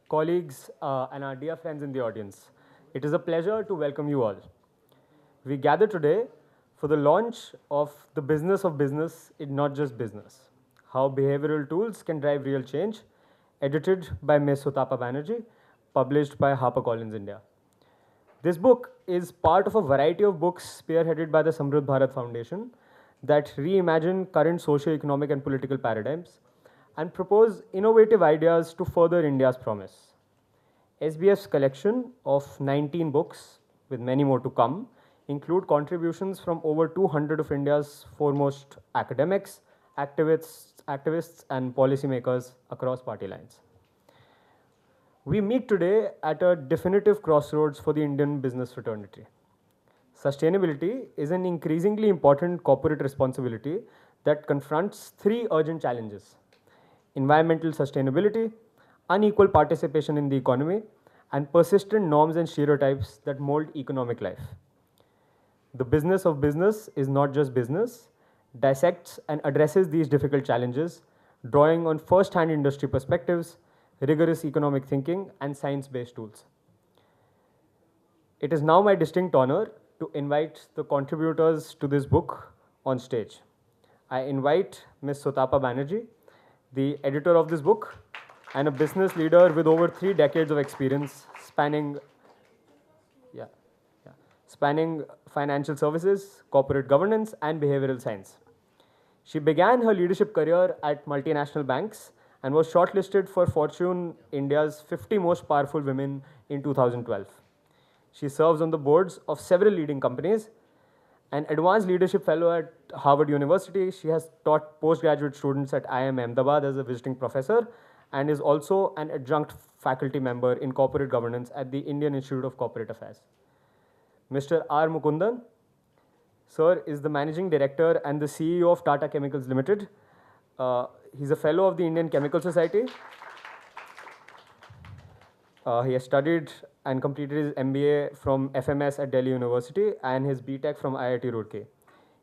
colleagues, and our dear friends in the audience. It is a pleasure to welcome you all. We gather today for the launch of The Business of Business in Not Just Business, How Behavioral Tools Can Drive Real Change, edited by Ms. Sutapa Banerjee, published by HarperCollins India. This book is part of a variety of books spearheaded by the Samruddha Bharat Foundation that reimagine current socio-economic and political paradigms and propose innovative ideas to further India's promise. SBF's collection of 19 books, with many more to come, include contributions from over 200 of India's foremost academics, activists and policymakers across party lines. We meet today at a definitive crossroads for the Indian business fraternity. Sustainability is an increasingly important corporate responsibility that confronts three urgent challenges: environmental sustainability, unequal participation in the economy, and persistent norms and stereotypes that mold economic life. The Business of Business is Not Just Business dissects and addresses these difficult challenges, drawing on first-hand industry perspectives, rigorous economic thinking, and science-based tools. It is now my distinct honor to invite the contributors to this book on stage. I invite Ms. Sutapa Banerjee, the editor of this book, and a business leader with over 3 decades of experience spanning financial services, corporate governance, and behavioral science. She began her leadership career at multinational banks and was shortlisted for Fortune India's 50 Most Powerful Women in 2012. She serves on the boards of several leading companies. An advanced leadership fellow at Harvard University, she has taught postgraduate students at IIM Ahmedabad as a visiting professor and is also an adjunct faculty member in corporate governance at the Indian Institute of Corporate Affairs. Mr. R. Mukundan, sir, is the managing director and the CEO of Tata Chemicals Limited. He's a fellow of the Indian Chemical Society. He has studied and completed his MBA from FMS at Delhi University and his BTech from IIT Roorkee.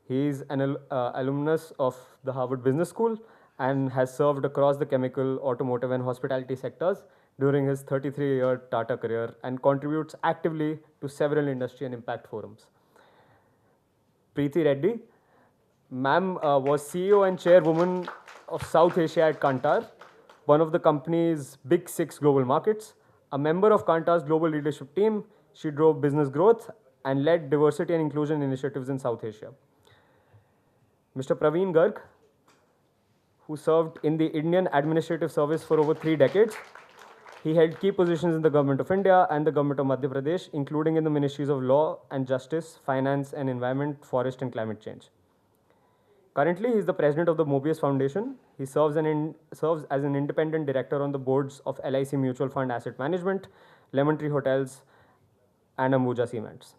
He is an alumnus of the Harvard Business School and has served across the chemical, automotive, and hospitality sectors during his 33-year Tata career and contributes actively to several industry and impact forums. Preeti Reddy, ma'am was CEO and Chairwoman of South Asia at Kantar, one of the company's big 6 global markets. A member of Kantar's global leadership team, she drove business growth and led diversity and inclusion initiatives in South Asia. Mr. Praveen Garg, who served in the Indian Administrative Service for over 3 decades. He held key positions in the Government of India and the Government of Madhya Pradesh, including in the Ministries of Law and Justice, Finance and Environment, Forest and Climate Change. Currently, he is the president of the Mobius Foundation. He serves as an independent director on the boards of LIC Mutual Fund Asset Management, Lemon Tree Hotels, and Ambuja Cements.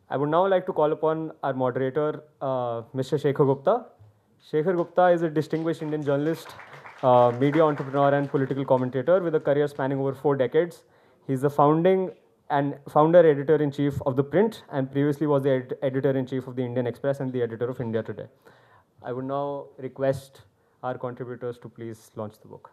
I would now like to call upon our moderator, Mr. Shekhar Gupta. Shekhar Gupta is a distinguished Indian journalist, media entrepreneur, and political commentator with a career spanning over 4 decades. He's the founder editor-in-chief of The Print and previously was the editor-in-chief of the Indian Express and the editor of India Today. I would now request our contributors to please launch the book.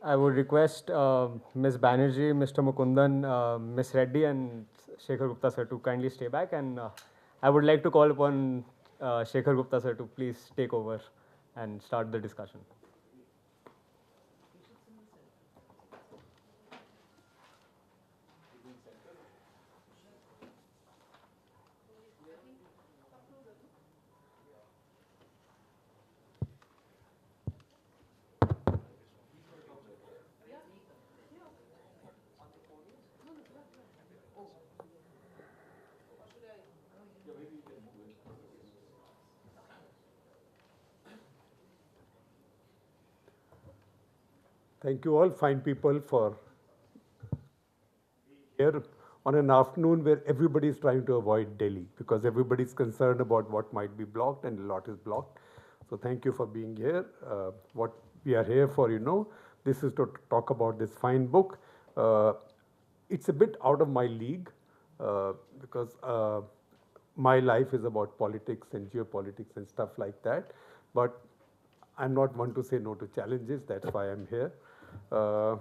I would request Ms. Banerjee, Mr. Mukundan, Ms. Reddy, and Shekhar Gupta sir to kindly stay back. And I would like to call upon Shekhar Gupta sir to please take over and start the discussion. Thank you all fine people for here on an afternoon where everybody is trying to avoid Delhi because everybody is concerned about what might be blocked and a lot is blocked. So thank you for being here. What we are here for, this is to talk about this fine book. It's a bit out of my league because my life is about politics and geopolitics and stuff like that. But I'm not one to say no to challenges. That's why I'm here. Uh,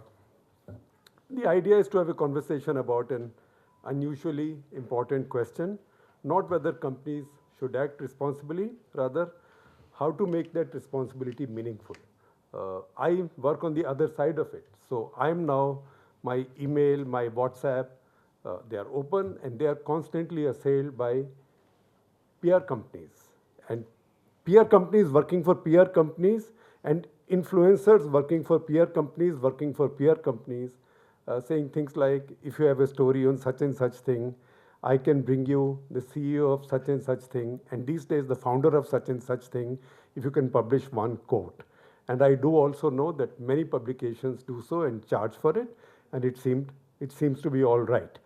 the idea is to have a conversation about an unusually important question, not whether companies should act responsibly, rather, how to make that responsibility meaningful. I work on the other side of it. So I'm now, my email, my WhatsApp, they are open and they are constantly assailed by peer companies and peer companies working for peer companies and influencers working for peer companies, saying things like, if you have a story on such and such thing, I can bring you the CEO of such and such thing, and these days the founder of such and such thing, if you can publish one quote. And I do also know that many publications do so and charge for it, and it seems to be all right.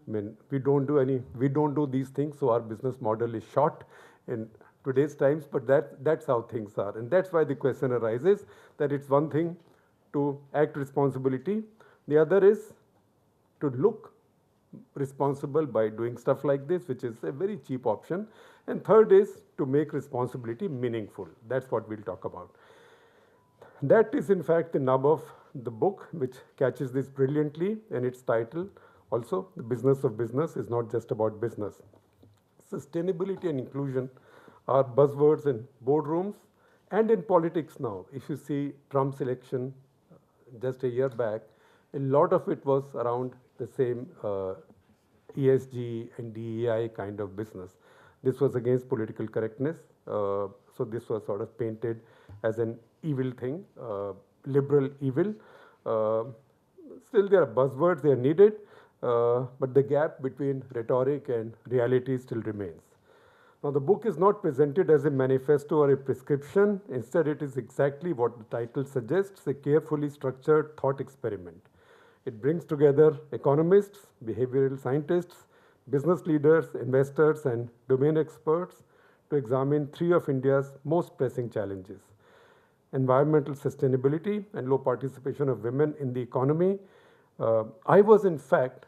I mean, we don't do these things, so our business model is short in today's times, but that's how things are. And that's why the question arises that it's one thing to act responsibility, the other is to look responsible by doing stuff like this, which is a very cheap option. And third is to make responsibility meaningful. That's what we'll talk about. That is, in fact, the nub of the book, which catches this brilliantly, and its title also, The Business of Business is not just about business. Sustainability and inclusion are buzzwords in boardrooms and in politics now. If you see Trump's election just a year back, a lot of it was around the same ESG and DEI kind of business. This was against political correctness. So this was sort of painted as an evil thing, liberal evil. Still, there are buzzwords, they are needed, but the gap between rhetoric and reality still remains. Now, the book is not presented as a manifesto or a prescription. Instead, it is exactly what the title suggests, a carefully structured thought experiment. It brings together economists, behavioral scientists, business leaders, investors, and domain experts to examine three of India's most pressing challenges: environmental sustainability and low participation of women in the economy. I was, in fact,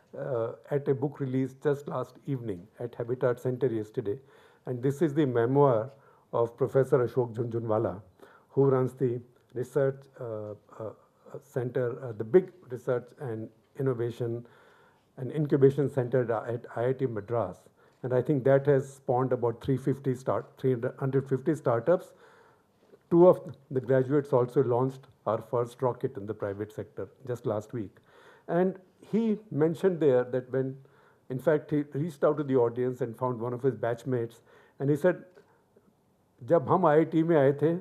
at a book release just last evening at Habitat Center yesterday, and this is the memoir of Professor Ashok Jhunjhunwala, who runs the research center, the big research and innovation and incubation center at IIT Madras. And I think that has spawned about 350 startups. Two of the graduates also launched our first rocket in the private sector just last week. And he mentioned there that when, in fact, he reached out to the audience and found one of his batchmates, and he said, जब हम IIT में आए थे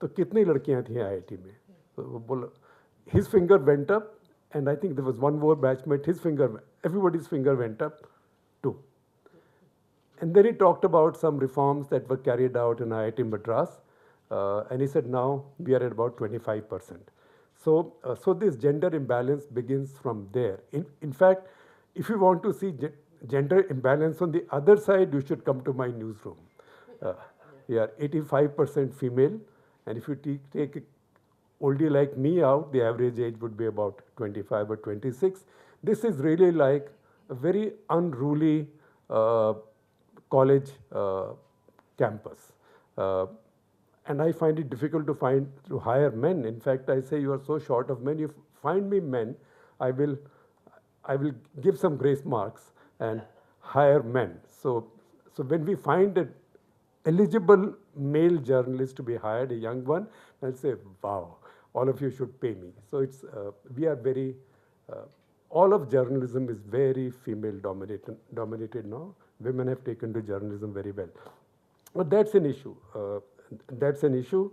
तो कितनी लड़कियां थी IIT में? तो वो बोला, his finger went up, and I think there was one more batchmate, everybody's finger went up too. And then he talked about some reforms that were carried out in IIT Madras, and he said now we are at about 25%. So this gender imbalance begins from there. In fact, if you want to see gender imbalance on the other side, you should come to my newsroom. We are 85% female, and if you take a oldie like me out, the average age would be about 25 or 26. This is really like a very unruly college campus. And I find it difficult to hire men. In fact, I say you are so short of men. You find me men, I will give some grace marks and hire men. So when we find an eligible male journalist to be hired, a young one, I'll say, wow, all of you should pay me. So we are very, all of journalism is very female dominated now. Women have taken to journalism very well. But that's an issue. That's an issue.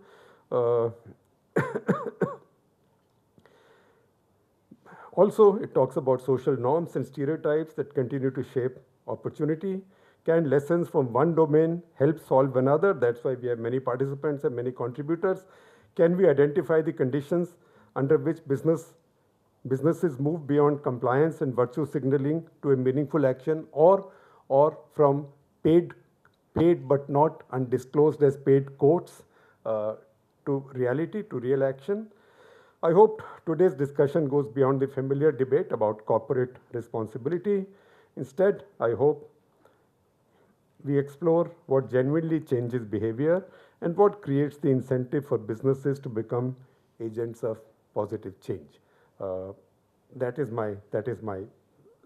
Also, it talks about social norms and stereotypes that continue to shape opportunity. Can lessons from one domain help solve another? That's why we have many participants and many contributors. Can we identify the conditions under which businesses move beyond compliance and virtue signaling to a meaningful action, or from paid but not undisclosed as paid quotes to reality, to real action. I hope today's discussion goes beyond the familiar debate about corporate responsibility. Instead, I hope we explore what genuinely changes behavior and what creates the incentive for businesses to become agents of positive change. Uh, that is my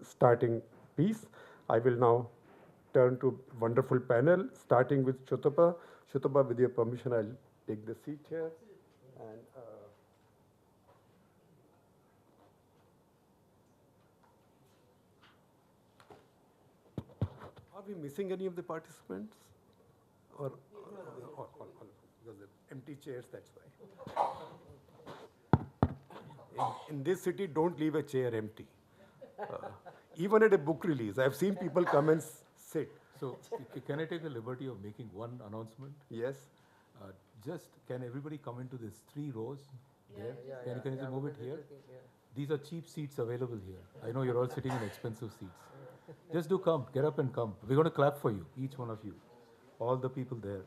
starting piece. I will now turn to wonderful panel, starting with Sutapa. Sutapa, with your permission, I'll take the seat here. And are we missing any of the participants? Or because the empty chairs, that's why. In this city, don't leave a chair empty. Even at a book release, I've seen people come and sit. So, can I take the liberty of making one announcement? Yes. Just can everybody come into this 3 rows? There? Can you move it here? These are cheap seats available here. I know you're all sitting in expensive seats. Just do come, get up and come. We're going to clap for you, each one of you, all the people there.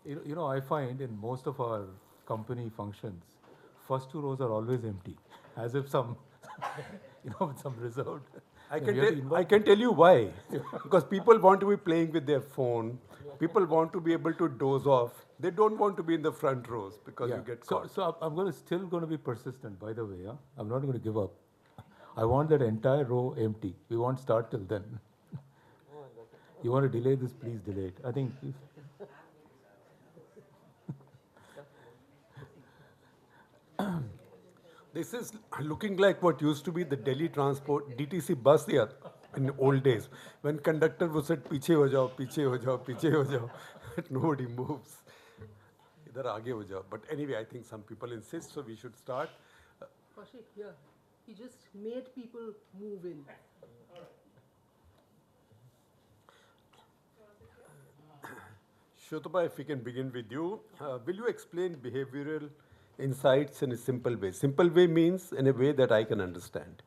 You know, I find in most of our company functions, first 2 rows are always empty, as if some, some reserved. I can tell you why. Because people want to be playing with their phone. People want to be able to doze off. They don't want to be in the front rows because you get caught. So I'm still going to be persistent, by the way. Yeah? I'm not going to give up. I want that entire row empty. We won't start till then. You want to delay this, please delay it. I think... This is looking like what used to be the Delhi transport DTC bus here in the old days, when conductor would say, "Piche ho jao, piche ho jao, piche ho jao." Nobody moves. Idhar aage ho jao. But anyway, I think some people insist, so we should start. Kaushik, here, he just made people move in. Sutapa, if we can begin with you, will you explain behavioral insights in a simple way? Simple way means in a way that I can understand.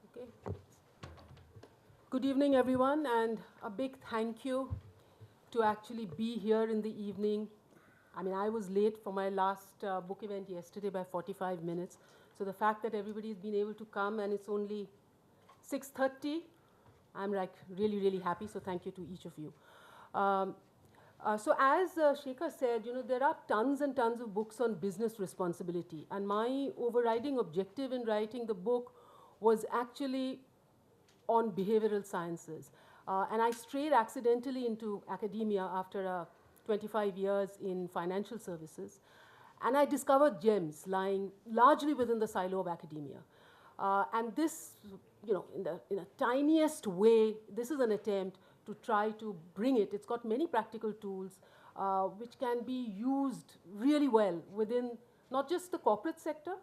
Okay. Good evening, everyone, and a big thank you to actually be here in the evening. I mean, I was late for my last book event yesterday by 45 minutes. So the fact that everybody's been able to come and it's only 6:30, I'm like really, really happy. So thank you to each of you. So as Shekhar said, there are tons and tons of books on business responsibility. And my overriding objective in writing the book was actually on behavioral sciences. And I strayed accidentally into academia after 25 years in financial services. And I discovered gems lying largely within the silo of academia. And this, in the tiniest way, this is an attempt to try to bring it. It's got many practical tools which can be used really well within not just the corporate sector,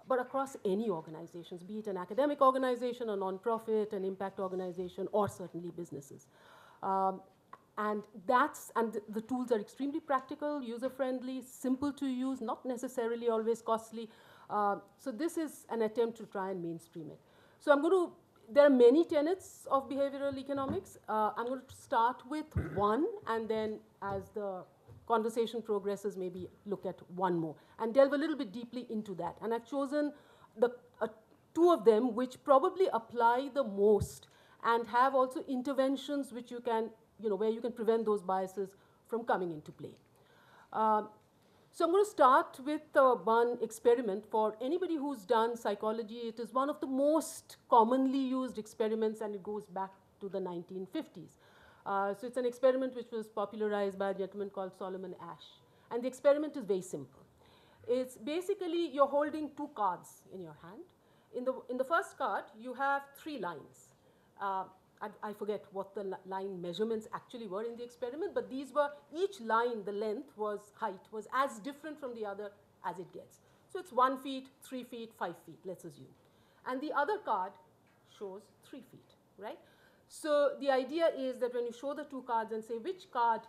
but across any organizations, be it an academic organization, a non-profit, an impact organization, or certainly businesses. And the tools are extremely practical, user-friendly, simple to use, not necessarily always costly. So this is an attempt to try and mainstream it. So there are many tenets of behavioral economics. I'm going to start with one, and then as the conversation progresses, maybe look at one more and delve a little bit deeply into that. And I've chosen two of them which probably apply the most and have also interventions which you can, where you can prevent those biases from coming into play. So I'm going to start with one experiment. For anybody who's done psychology, it is one of the most commonly used experiments, and it goes back to the 1950s. So it's an experiment which was popularized by a gentleman called Solomon Asch. And the experiment is very simple. It's basically you're holding 2 cards in your hand. In the first card, you have 3 lines. I forget what the line measurements actually were in the experiment, but these were, each line, the length height was as different from the other as it gets. So it's 1 feet, 3 feet, 5 feet, let's assume. And the other card shows 3 feet. right? So the idea is that when you show the two cards and say which card,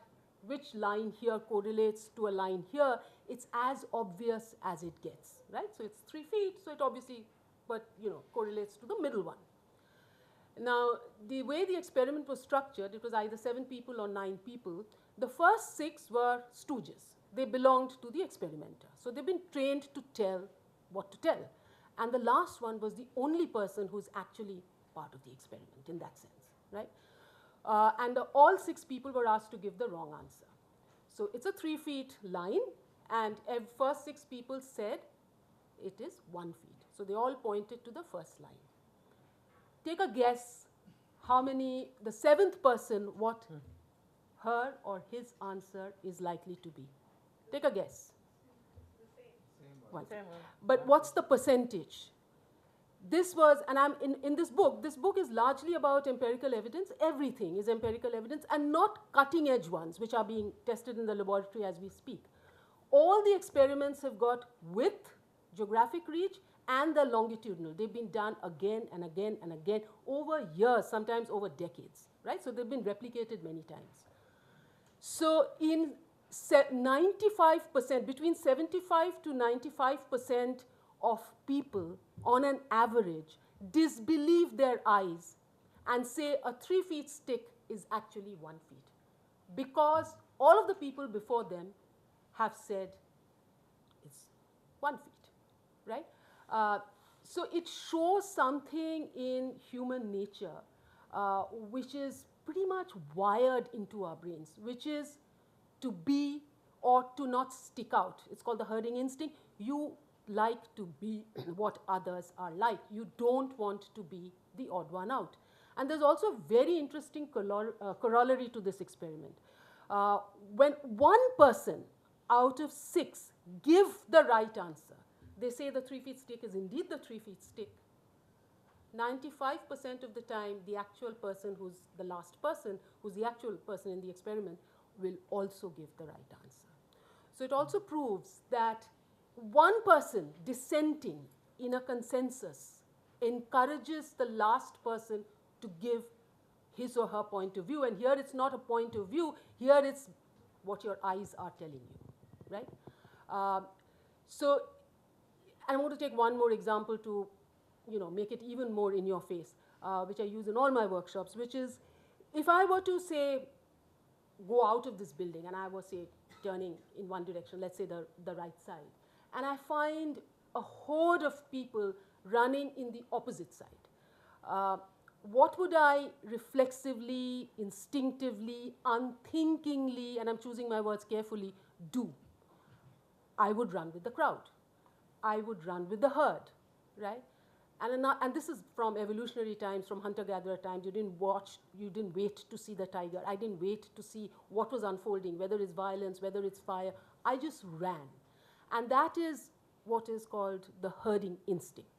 which line here correlates to a line here, it's as obvious as it gets, right? So it's 3 feet, so it obviously, but correlates to the middle one. Now, the way the experiment was structured, it was either 7 people or 9 people. The first 6 were stooges. They belonged to the experimenter. So they've been trained to tell what to tell. And the last one was the only person who's actually part of the experiment in that sense, right? And all 6 people were asked to give the wrong answer. So it's a 3 feet line, and first 6 people said it is 1 feet. So they all pointed to the first line. Take a guess how many, the 7th person, what her or his answer is likely to be. Take a guess. One. But what's the percentage? This was, and I'm in this book is largely about empirical evidence. Everything is empirical evidence, and not cutting edge ones, which are being tested in the laboratory as we speak. All the experiments have got width, geographic reach, and the longitudinal. They've been done again and again and again over years, sometimes over decades, right? So they've been replicated many times. So in 95%, between 75 to 95% of people, on an average, disbelieve their eyes and say a 3 feet stick is actually 1 feet, because all of the people before them have said it's 1 feet, right? So it shows something in human nature which is pretty much wired into our brains, which is to be or to not stick out. It's called the herding instinct. You like to be what others are like. You don't want to be the odd one out. And there's also a very interesting corollary to this experiment. When 1 person out of 6 give the right answer, they say the 3 feet stick is indeed the 3 feet stick. 95% of the time, the actual person who's the last person, who's the actual person in the experiment, will also give the right answer. So it also proves that 1 person dissenting in a consensus encourages the last person to give his or her point of view. And here it's not a point of view, here it's what your eyes are telling you, right? So I want to take one more example to make it even more in your face, which I use in all my workshops, which is if I were to say, go out of this building and I was, say, turning in one direction, let's say the right side, and I find a horde of people running in the opposite side, what would I reflexively, instinctively, unthinkingly, and I'm choosing my words carefully, do? I would run with the crowd. I would run with the herd, right? And this is from evolutionary times, from hunter-gatherer times. You didn't wait to see the tiger. I didn't wait to see what was unfolding, whether it's violence, whether it's fire. I just ran. And that is what is called the herding instinct.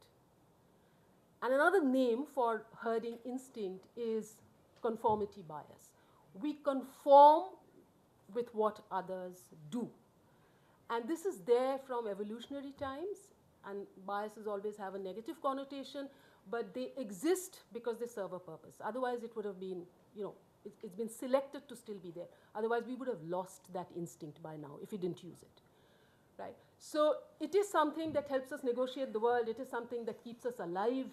And another name for herding instinct is conformity bias. We conform with what others do. And this is there from evolutionary times, and biases always have a negative connotation, but they exist because they serve a purpose. Otherwise, it would have been, it's been selected to still be there. Otherwise, we would have lost that instinct by now if we didn't use it, right? So it is something that helps us negotiate the world. It is something that keeps us alive.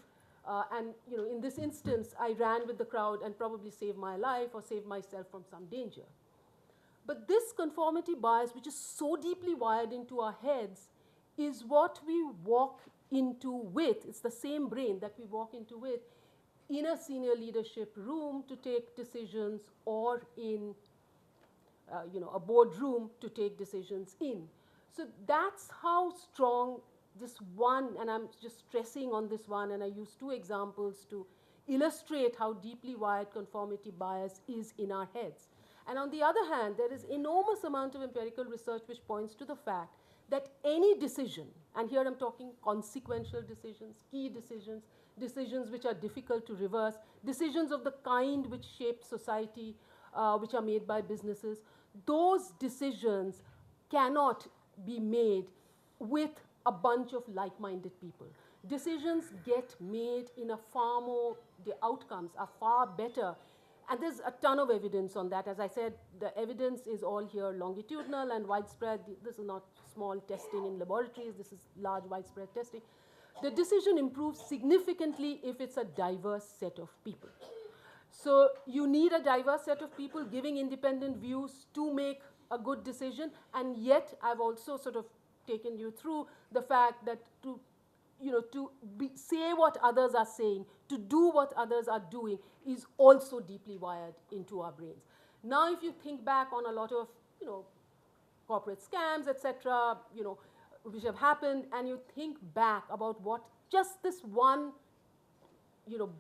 And in this instance, I ran with the crowd and probably saved my life or saved myself from some danger. But this conformity bias, which is so deeply wired into our heads, is what we walk into with. It's the same brain that we walk into with in a senior leadership room to take decisions, or in a boardroom to take decisions in. So that's how strong this one, and I'm just stressing on this one, and I use 2 examples to illustrate how deeply wired conformity bias is in our heads. And on the other hand, there is enormous amount of empirical research which points to the fact that any decision, and here I'm talking consequential decisions, key decisions, decisions which are difficult to reverse, decisions of the kind which shape society, which are made by businesses, those decisions cannot be made with a bunch of like-minded people. Decisions get made in a far more the outcomes are far better. And there's a ton of evidence on that. As I said, the evidence is all here longitudinal and widespread. This is not small testing in laboratories. This is large widespread testing. The decision improves significantly if it's a diverse set of people. So you need a diverse set of people giving independent views to make a good decision. And yet I've also sort of taken you through the fact that to say what others are saying, to do what others are doing is also deeply wired into our brains. Now, if you think back on a lot of, corporate scams, etc., which have happened, and you think back about what just this one,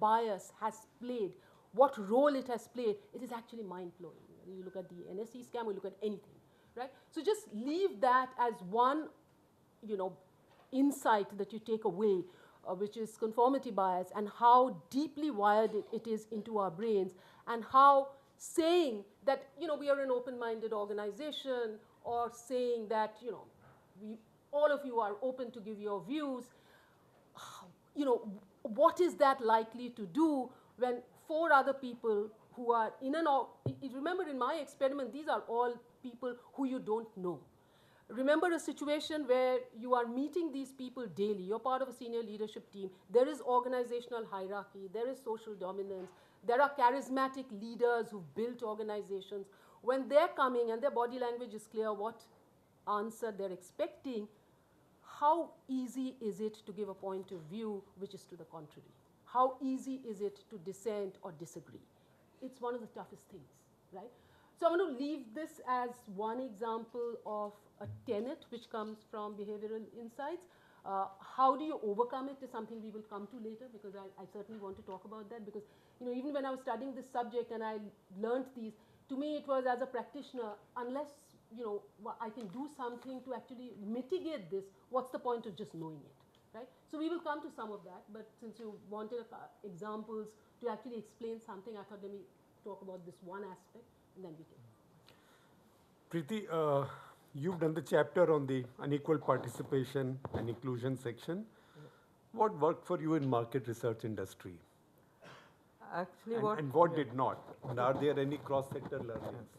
bias has played, what role it has played, it is actually mind-blowing. You look at the NSE scam, we look at anything, right? So just leave that as one, insight that you take away, which is conformity bias, and how deeply wired it is into our brains, and how saying that, we are an open-minded organization, or saying that, all of you are open to give your views, what is that likely to do when 4 other people who are in remember in my experiment, these are all people who you don't know. Remember a situation where you are meeting these people daily. You're part of a senior leadership team. There is organizational hierarchy. There is social dominance. There are charismatic leaders who've built organizations. When they're coming and their body language is clear what answer they're expecting, how easy is it to give a point of view which is to the contrary? How easy is it to dissent or disagree? It's one of the toughest things, right? So I'm going to leave this as one example of a tenet which comes from behavioral insights. How do you overcome it is something we will come to later, because I certainly want to talk about that, because even when I was studying this subject and I learned these, to me it was, as a practitioner, unless I can do something to actually mitigate this, what's the point of just knowing it, right? So we will come to some of that, but since you wanted examples to actually explain something, I thought let me talk about this one aspect, and then we can. Preeti, you've done the chapter on the unequal participation and inclusion section. What worked for you in market research industry? Actually, And what did not? And are there any cross-sector learnings?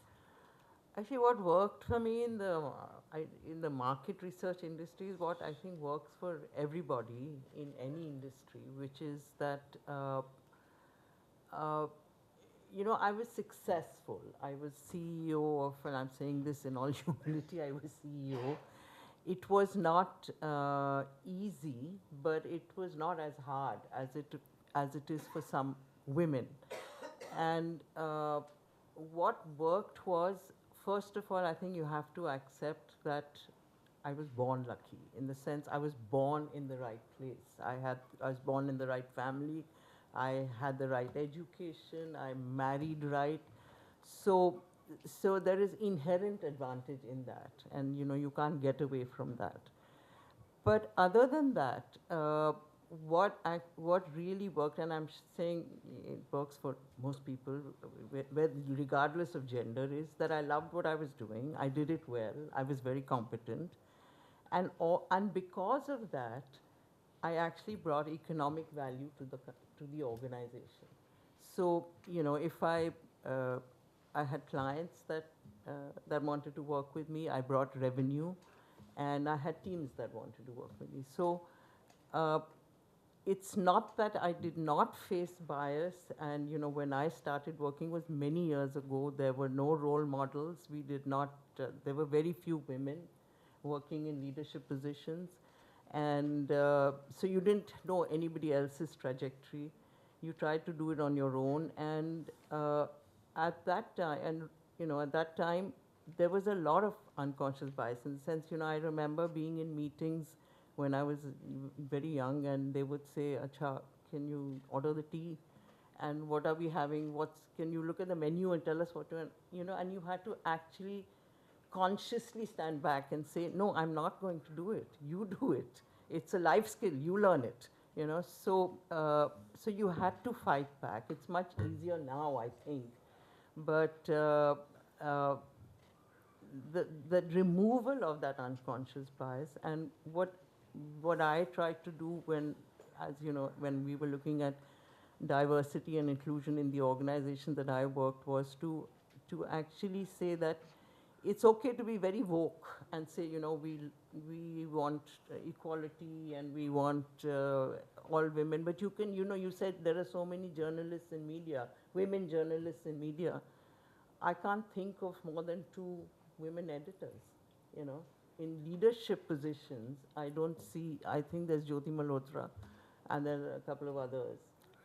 Actually, what worked for me in the market research industry is what I think works for everybody in any industry, which is that I was successful. I was CEO of, and I'm saying this in all humility, I was CEO. It was not easy, but it was not as hard as it is for some women. And what worked was, first of all, I think you have to accept that I was born lucky, in the sense I was born in the right place. I was born in the right family. I had the right education. I married right. So there is inherent advantage in that, and you can't get away from that. But other than that, what really worked, and I'm saying it works for most people, regardless of gender, is that I loved what I was doing. I did it well. I was very competent, and because of that, I actually brought economic value to the organization. So if I had clients that wanted to work with me, I brought revenue, and I had teams that wanted to work with me. So it's not that I did not face bias, and when I started working was many years ago. There were no role models. We did not. There were very few women working in leadership positions, and so you didn't know anybody else's trajectory. You tried to do it on your own, and at that time, there was a lot of unconscious bias, in the sense, I remember being in meetings when I was very young, and they would say, "Acha, can you order the tea? And what are we having? Can you look at the menu and tell us what to," and you had to actually consciously stand back and say, "No, I'm not going to do it. You do it. It's a life skill. You learn it." So you had to fight back. It's much easier now, I think, but the removal of that unconscious bias, and what I tried to do when we were looking at diversity and inclusion in the organization that I worked was to actually say that it's okay to be very woke and say, you know, we want equality and we want all women. But you can, you know, you said there are so many journalists in media, women journalists in media. I can't think of more than 2 women editors, you know. In leadership positions, I don't see, I think there's Jyoti Malhotra and there are a couple of others.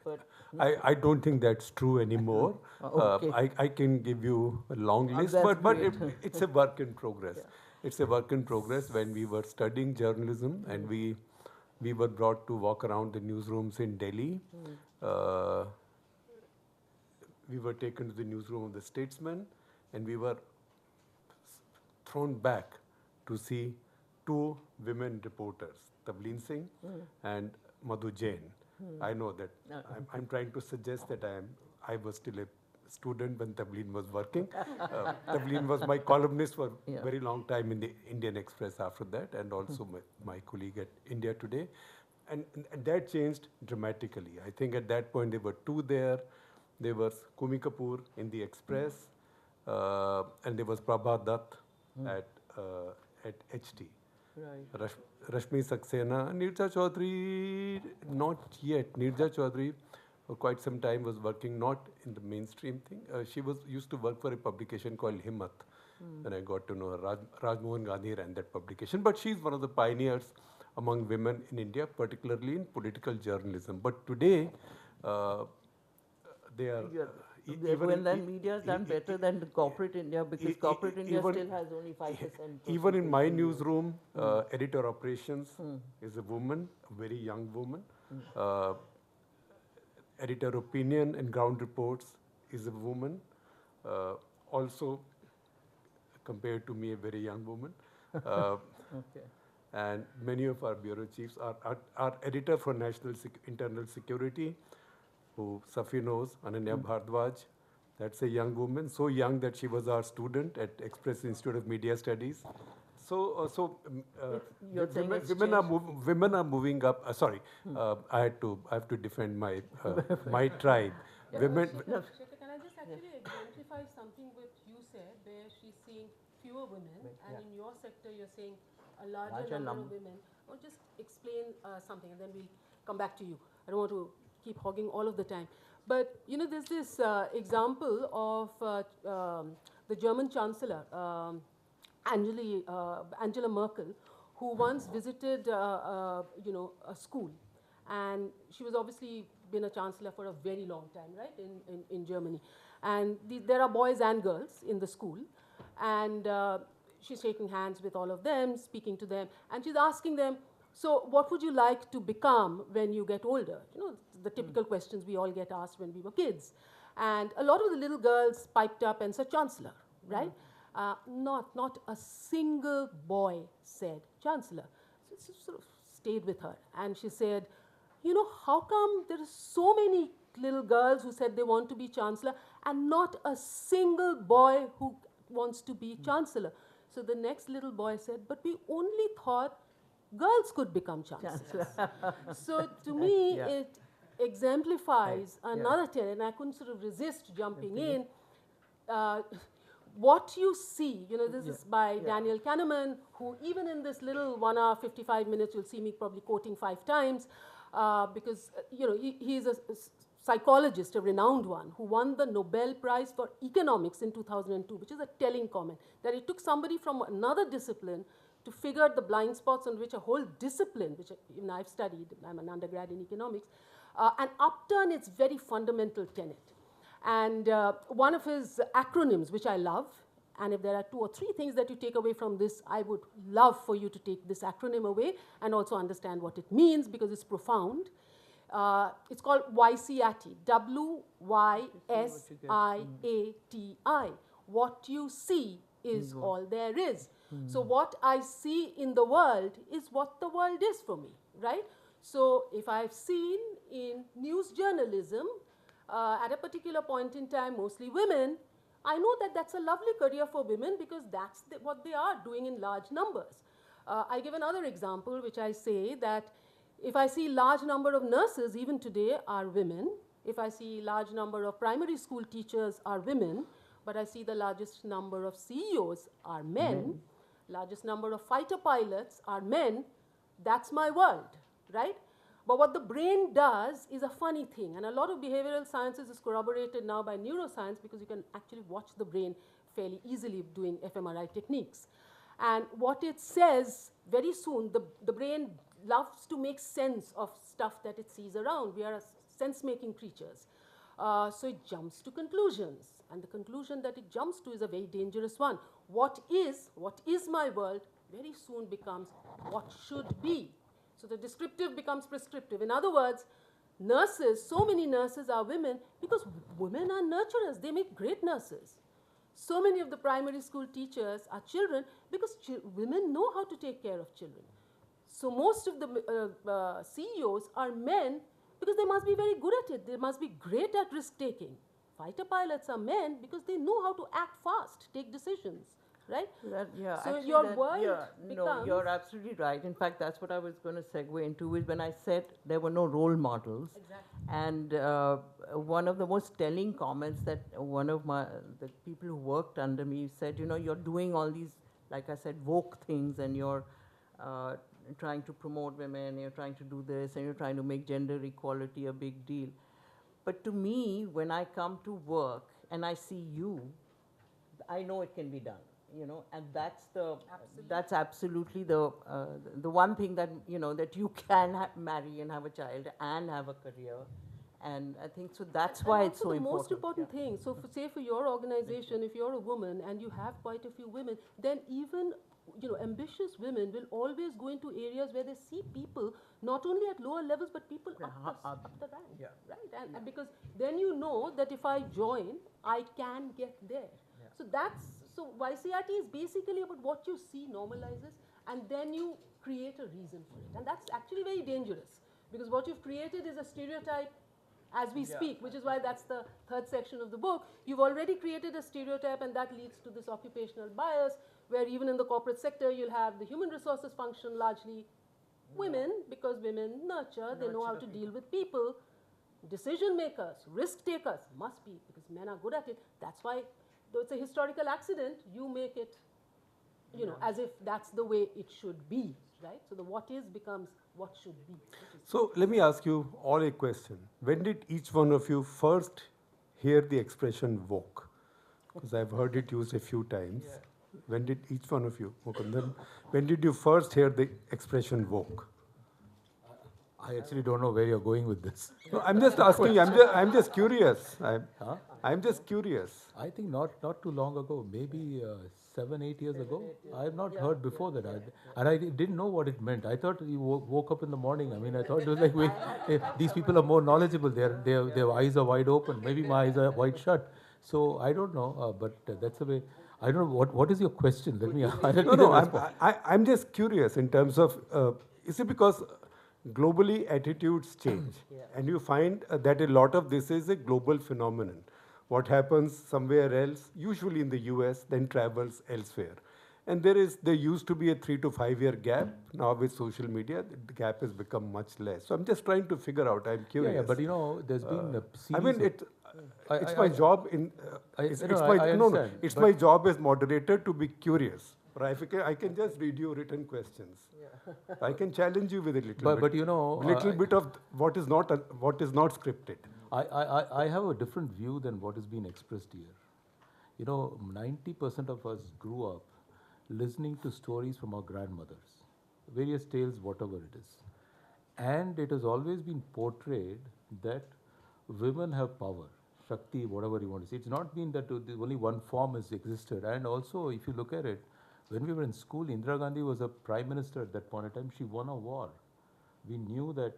But I don't think that's true anymore. Okay. I can give you a long list, that's but great. it's a work in progress. Yeah. It's a work in progress. When we were studying journalism and we were brought to walk around the newsrooms in Delhi, we were taken to the newsroom of the Statesman, and we were thrown back to see 2 women reporters, Tableen Singh and Madhu Jain. I know that I'm trying to suggest that I was still a student when Tableen was working. Tableen was my columnist for a very long time in the Indian Express after that, and also my colleague at India Today. And that changed dramatically. I think at that point there were 2 there. There was Kumi Kapoor in the Express, and there was Prabha Dutt at HT. Right. Rashmi Saxena, Nirja Chaudhary, not yet. Nirja Chaudhary, for quite some time, was working not in the mainstream thing. She used to work for a publication called Himmat. When I got to know her, Rajmohan Gandhi ran that publication. But she's one of the pioneers among women in India, particularly in political journalism. But today, they are. Well, then media has done better than the corporate India, because corporate India still has only 5%. Even in my newsroom, editor operations is a woman, a very young woman. Editor opinion and ground reports is a woman, also compared to me, a very young woman. Okay. And many of our bureau chiefs are editor for National Internal Security, who Safi knows, Ananya Bhardwaj. That's a young woman, so young that she was our student at Express Institute of Media Studies. You're saying women are moving up. I have to defend my my tribe. Women. Shekhar, can I just actually exemplify something what you said, where she's seeing fewer women, and in your sector you're saying a larger number of women. Or just explain something, and then we'll come back to you. I don't want to keep hogging all of the time. But, you know, there's this example of the German Chancellor, Angela Merkel, who once visited, you know, a school. And she was obviously been a chancellor for a very long time, right, in Germany. And there are boys and girls in the school. And she's shaking hands with all of them, speaking to them. And she's asking them, so what would you like to become when you get older? You know, the typical questions we all get asked when we were kids. And a lot of the little girls piped up and said, Chancellor, right? Not a single boy said Chancellor. So it sort of stayed with her. And she said, you know, how come there are so many little girls who said they want to be Chancellor and not a single boy who wants to be Chancellor? So the next little boy said, but we only thought girls could become chancellors. So to me, it exemplifies another tenet, and I couldn't sort of resist jumping in. What you see, you know, this is by Daniel Kahneman, who even in this little 1 hour, 55 minutes, you'll see me probably quoting 5 times, because, you know, he's a psychologist, a renowned one, who won the Nobel Prize for Economics in 2002, which is a telling comment, that it took somebody from another discipline to figure out the blind spots on which a whole discipline, which even I've studied, I'm an undergrad in economics, and upturn its very fundamental tenet. And one of his acronyms, which I love, and if there are 2 or 3 things that you take away from this, I would love for you to take this acronym away and also understand what it means, because it's profound. It's called WYSIATI, W-Y-S-I-A-T-I. What you see is all there is. So what I see in the world is what the world is for me, right? So if I've seen in news journalism, at a particular point in time, mostly women, I know that that's a lovely career for women, because that's what they are doing in large numbers. I give another example, which I say that if I see large number of nurses, even today, are women, if I see large number of primary school teachers are women, but I see the largest number of CEOs are men, largest number of fighter pilots are men, that's my world, right? But what the brain does is a funny thing, and a lot of behavioral sciences is corroborated now by neuroscience because you can actually watch the brain fairly easily doing fMRI techniques. And what it says very soon, the brain loves to make sense of stuff that it sees around. We are sense-making creatures. So it jumps to conclusions. And the conclusion that it jumps to is a very dangerous one. What is my world very soon becomes what should be. So the descriptive becomes prescriptive. In other words, nurses, so many nurses are women because women are nurturers. They make great nurses. So many of the primary school teachers are children because women know how to take care of children. So most of the CEOs are men because they must be very good at it. They must be great at risk taking. Fighter pilots are men because they know how to act fast, take decisions, right? So your world becomes... No, you're absolutely right. In fact, that's what I was going to segue into is when I said there were no role models. Exactly. And one of the most telling comments that one of the people who worked under me said, you know, you're doing all these, like I said, woke things, and you're trying to promote women, you're trying to do this, and you're trying to make gender equality a big deal. But to me, when I come to work and I see you, I know it can be done, you know, and that's absolutely the one thing that, you know, that you can marry and have a child and have a career. And I think so that's why it's so important. The most important thing, so say for your organization, if you're a woman and you have quite a few women, then even, you know, ambitious women will always go into areas where they see people not only at lower levels but people up the rank, right? And because then you know that if I join, I can get there. So YCRT is basically about what you see normalizes, and then you create a reason for it, and that's actually very dangerous because what you've created is a stereotype as we speak, which is why that's the third section of the book. You've already created a stereotype, and that leads to this occupational bias, where even in the corporate sector, you'll have the human resources function largely women, because women nurture, they know how to deal with people. Decision makers, risk takers must be, because men are good at it. That's why, though it's a historical accident, you make it, you know, as if that's the way it should be, right? So the what is becomes what should be. So let me ask you all a question. When did each one of you first hear the expression woke? Because I've heard it used a few times. Yeah. When did each one of you, Mukundan, when did you first hear the expression woke? I actually don't know where you're going with this. No, I'm just asking. I'm just curious. I'm just curious. I think not too long ago, maybe 7-8 years ago. I have not heard before that. And I didn't know what it meant. I thought you woke up in the morning. I mean, I thought it was like, these people are more knowledgeable. Their eyes are wide open. Maybe my eyes are wide shut. So I don't know, but that's the way. I don't know, what is your question? Let me I'm just curious in terms of, is it because globally attitudes change, and you find that a lot of this is a global phenomenon. What happens somewhere else, usually in the US, then travels elsewhere. And there used to be a 3 to 5 year gap. Now with social media, the gap has become much less. So I'm just trying to figure out, I'm curious. Yeah, but you know, there's been a series I mean, it's my job in, it's my job as moderator to be curious. I can just read you written questions. Yeah. I can challenge you with a little bit. But you know, little bit of what is not scripted. I have a different view than what is being expressed here. You know, 90% of us grew up listening to stories from our grandmothers, various tales, whatever it is. And it has always been portrayed that women have power, Shakti, whatever you want to say. It's not been that only one form has existed. And also, if you look at it, when we were in school, Indira Gandhi was a prime minister at that point in time. She won a war. We knew that.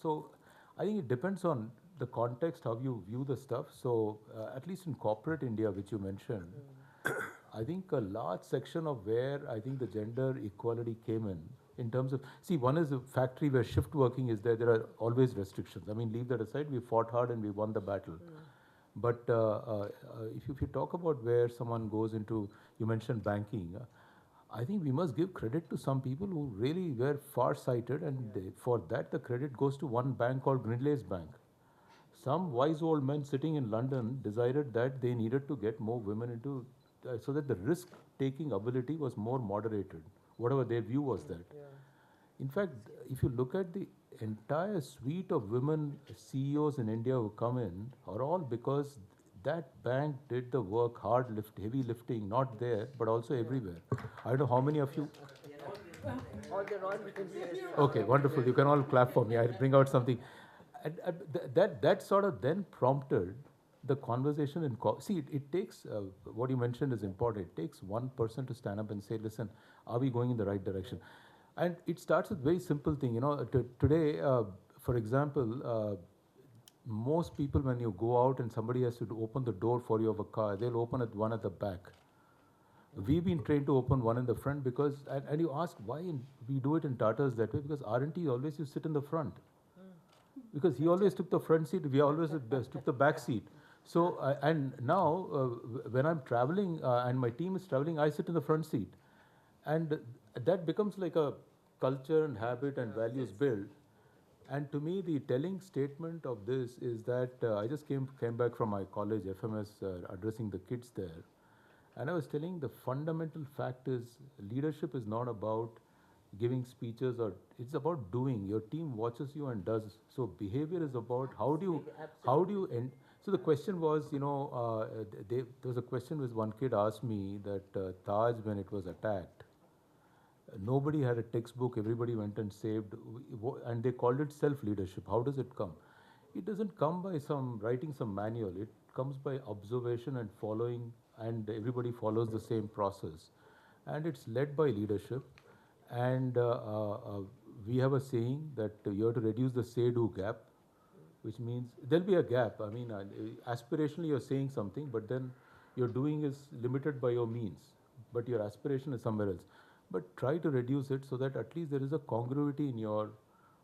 So I think it depends on the context, how you view the stuff. So at least in corporate India, which you mentioned, I think a large section of where I think the gender equality came in terms of, see, one is a factory where shift working is there are always restrictions. I mean, leave that aside, we fought hard and we won the battle. But if you talk about where someone goes into, you mentioned banking, I think we must give credit to some people who really were far-sighted, and for that the credit goes to one bank called Grindlays Bank. some wise old men sitting in London decided that they needed to get more women into, so that the risk-taking ability was more moderated, whatever their view was that. In fact, if you look at the entire suite of women CEOs in India who come in, are all because that bank did the work, heavy lifting, not there, but also everywhere. I don't know how many of you. Okay, wonderful. You can all clap for me. I'll bring out something. And that sort of then prompted the conversation in. See, it takes, what you mentioned is important. It takes one person to stand up and say, listen, are we going in the right direction? And it starts with very simple thing. You know, today, for example, most people, when you go out and somebody has to open the door for you of a car, they'll open one at the back. We've been trained to open one in the front because, and you ask why we do it in Tatas that way, because R&T always you sit in the front. Because he always took the front seat, we always took the back seat. So, and now when I'm traveling and my team is traveling, I sit in the front seat. And that becomes like a culture and habit and values build. And to me, the telling statement of this is that I just came back from my college, FMS, addressing the kids there. And I was telling the fundamental fact is leadership is not about giving speeches, or it's about doing. Your team watches you and does. So behavior is about how do you end. So the question was, you know, there was a question which one kid asked me that Taj, when it was attacked, nobody had a textbook, everybody went and saved, and they called it self-leadership. How does it come? It doesn't come by writing some manual. It comes by observation and following, and everybody follows the same process. And it's led by leadership. And we have a saying that you have to reduce the say-do gap, which means there'll be a gap. I mean, aspirationally you're saying something, but then your doing is limited by your means, but your aspiration is somewhere else. But try to reduce it so that at least there is a congruity in your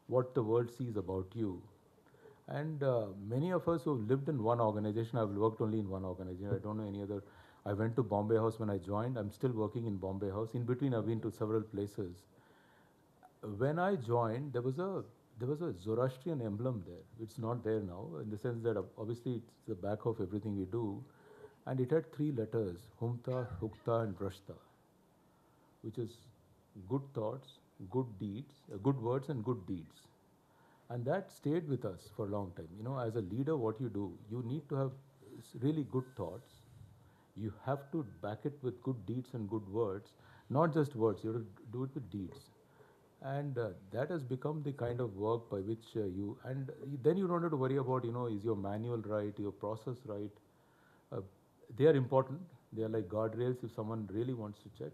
what the world sees about you. And many of us who have lived in one organization, I've worked only in one organization, I don't know any other. I went to Bombay House when I joined. I'm still working in Bombay House. In between, I've been to several places. When I joined, there was a Zoroastrian emblem there. It's not there now, in the sense that obviously it's the back of everything we do. And it had 3 letters, Humta, Hukta, and Drashta, which is good thoughts, good deeds, good words and good deeds. And that stayed with us for a long time. You know, as a leader, what you do, you need to have really good thoughts. You have to back it with good deeds and good words, not just words, you have to do it with deeds. And that has become the kind of work by which then you don't have to worry about, you know, is your manual right, your process right. They are important. They are like guardrails if someone really wants to check.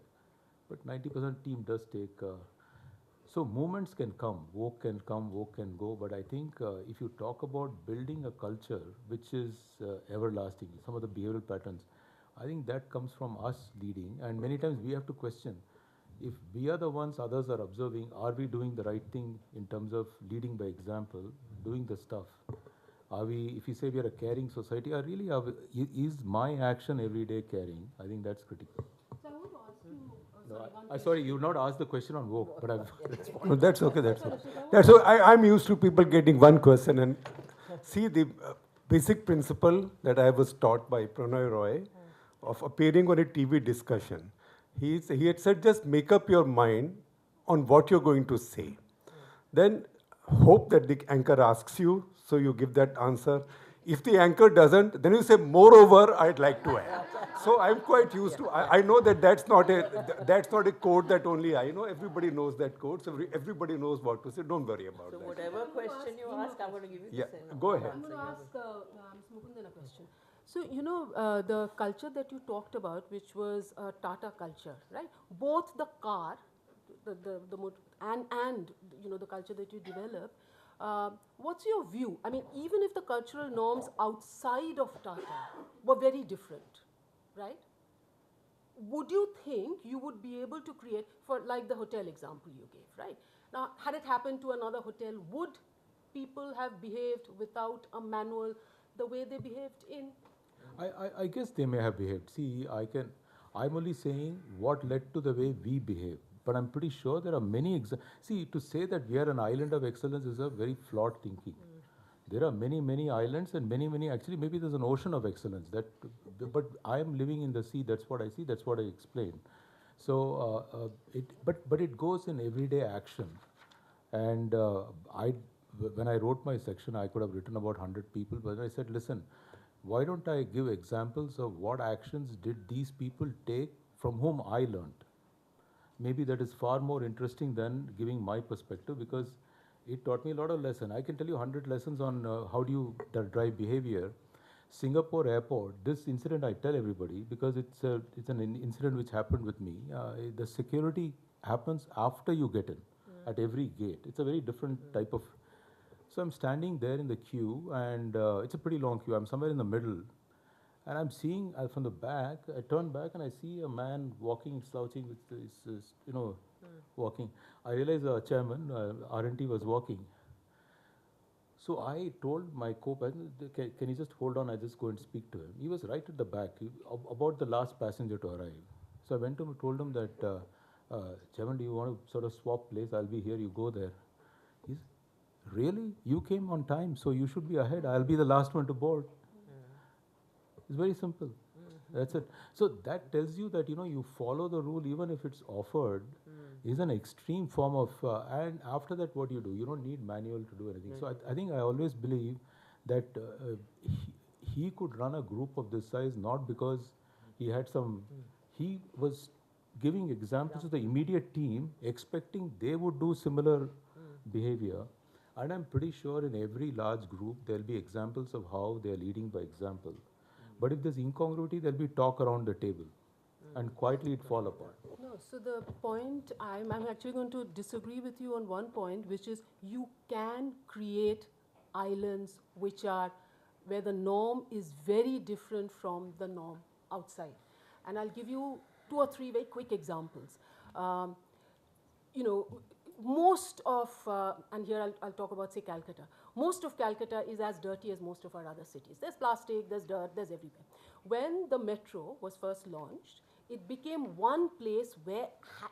But 90% team does take. So movements can come, woke can go. But I think if you talk about building a culture which is everlasting, some of the behavioral patterns, I think that comes from us leading. And many times we have to question, if we are the ones others are observing, are we doing the right thing in terms of leading by example, doing the stuff? Are we, if you say we are a caring society, is my action every day caring? I think that's critical. So I want to ask you, Sorry, you've not asked the question on woke, but I've responded. No, that's okay, that's okay. That's okay. I'm used to people getting one question and see the basic principle that I was taught by Pranay Roy of appearing on a TV discussion. He had said, just make up your mind on what you're going to say. Then hope that the anchor asks you, so you give that answer. If the anchor doesn't, then you say, moreover, I'd like to add. So I'm quite used to, I know that that's not a code that only I know. Everybody knows that code, so everybody knows what to say. Don't worry about that. So whatever question you ask, I'm going to give you the same. Go ahead. I'm going to ask Ms. Mukundan a question. So, you know, the culture that you talked about, which was Tata culture, right? Both the car, and you know, the culture that you develop. What's your view? I mean, even if the cultural norms outside of Tata were very different, right? Would you think you would be able to create, for like the hotel example you gave, right? Now, had it happened to another hotel, would people have behaved without a manual the way they behaved in? I guess they may have behaved. See, I'm only saying what led to the way we behave. But I'm pretty sure there are many See, to say that we are an island of excellence is a very flawed thinking. There are many, many islands and many, many, actually maybe there's an ocean of excellence. But I am living in the sea, that's what I see, that's what I explain. So, but it goes in everyday action. And when I wrote my section, I could have written about 100 people, but I said, listen, why don't I give examples of what actions did these people take from whom I learned? Maybe that is far more interesting than giving my perspective, because it taught me a lot of lessons. I can tell you 100 lessons on how do you drive behavior. Singapore airport, this incident I tell everybody because it's an incident which happened with me. The security happens after you get in at every gate. It's a very different type of. So I'm standing there in the queue, and it's a pretty long queue. I'm somewhere in the middle, and I'm seeing from the back. I turn back and I see a man walking, slouching with his walking. I realize the chairman, R&T, was walking. So I told my co-passenger, can you just hold on, I just go and speak to him. He was right at the back, about the last passenger to arrive. So I went to him and told him that, Chairman, do you want to sort of swap place? I'll be here, you go there. He's, really? You came on time, so you should be ahead. I'll be the last one to board. It's very simple. That's it. So that tells you that, you follow the rule even if it's offered is an extreme form of, and after that what you do? You don't need manual to do anything. So I think I always believe that he could run a group of this size not because he had some, he was giving examples to the immediate team expecting they would do similar behavior. And I'm pretty sure in every large group there'll be examples of how they're leading by example. But if there's incongruity, there'll be talk around the table, and quietly it fall apart. No, so the point, I'm actually going to disagree with you on one point, which is you can create islands which are where the norm is very different from the norm outside. And I'll give you 2 or 3 very quick examples. Most of, and here I'll talk about, say, Calcutta. Most of Calcutta is as dirty as most of our other cities. There's plastic, there's dirt, there's everywhere. When the metro was first launched, it became one place where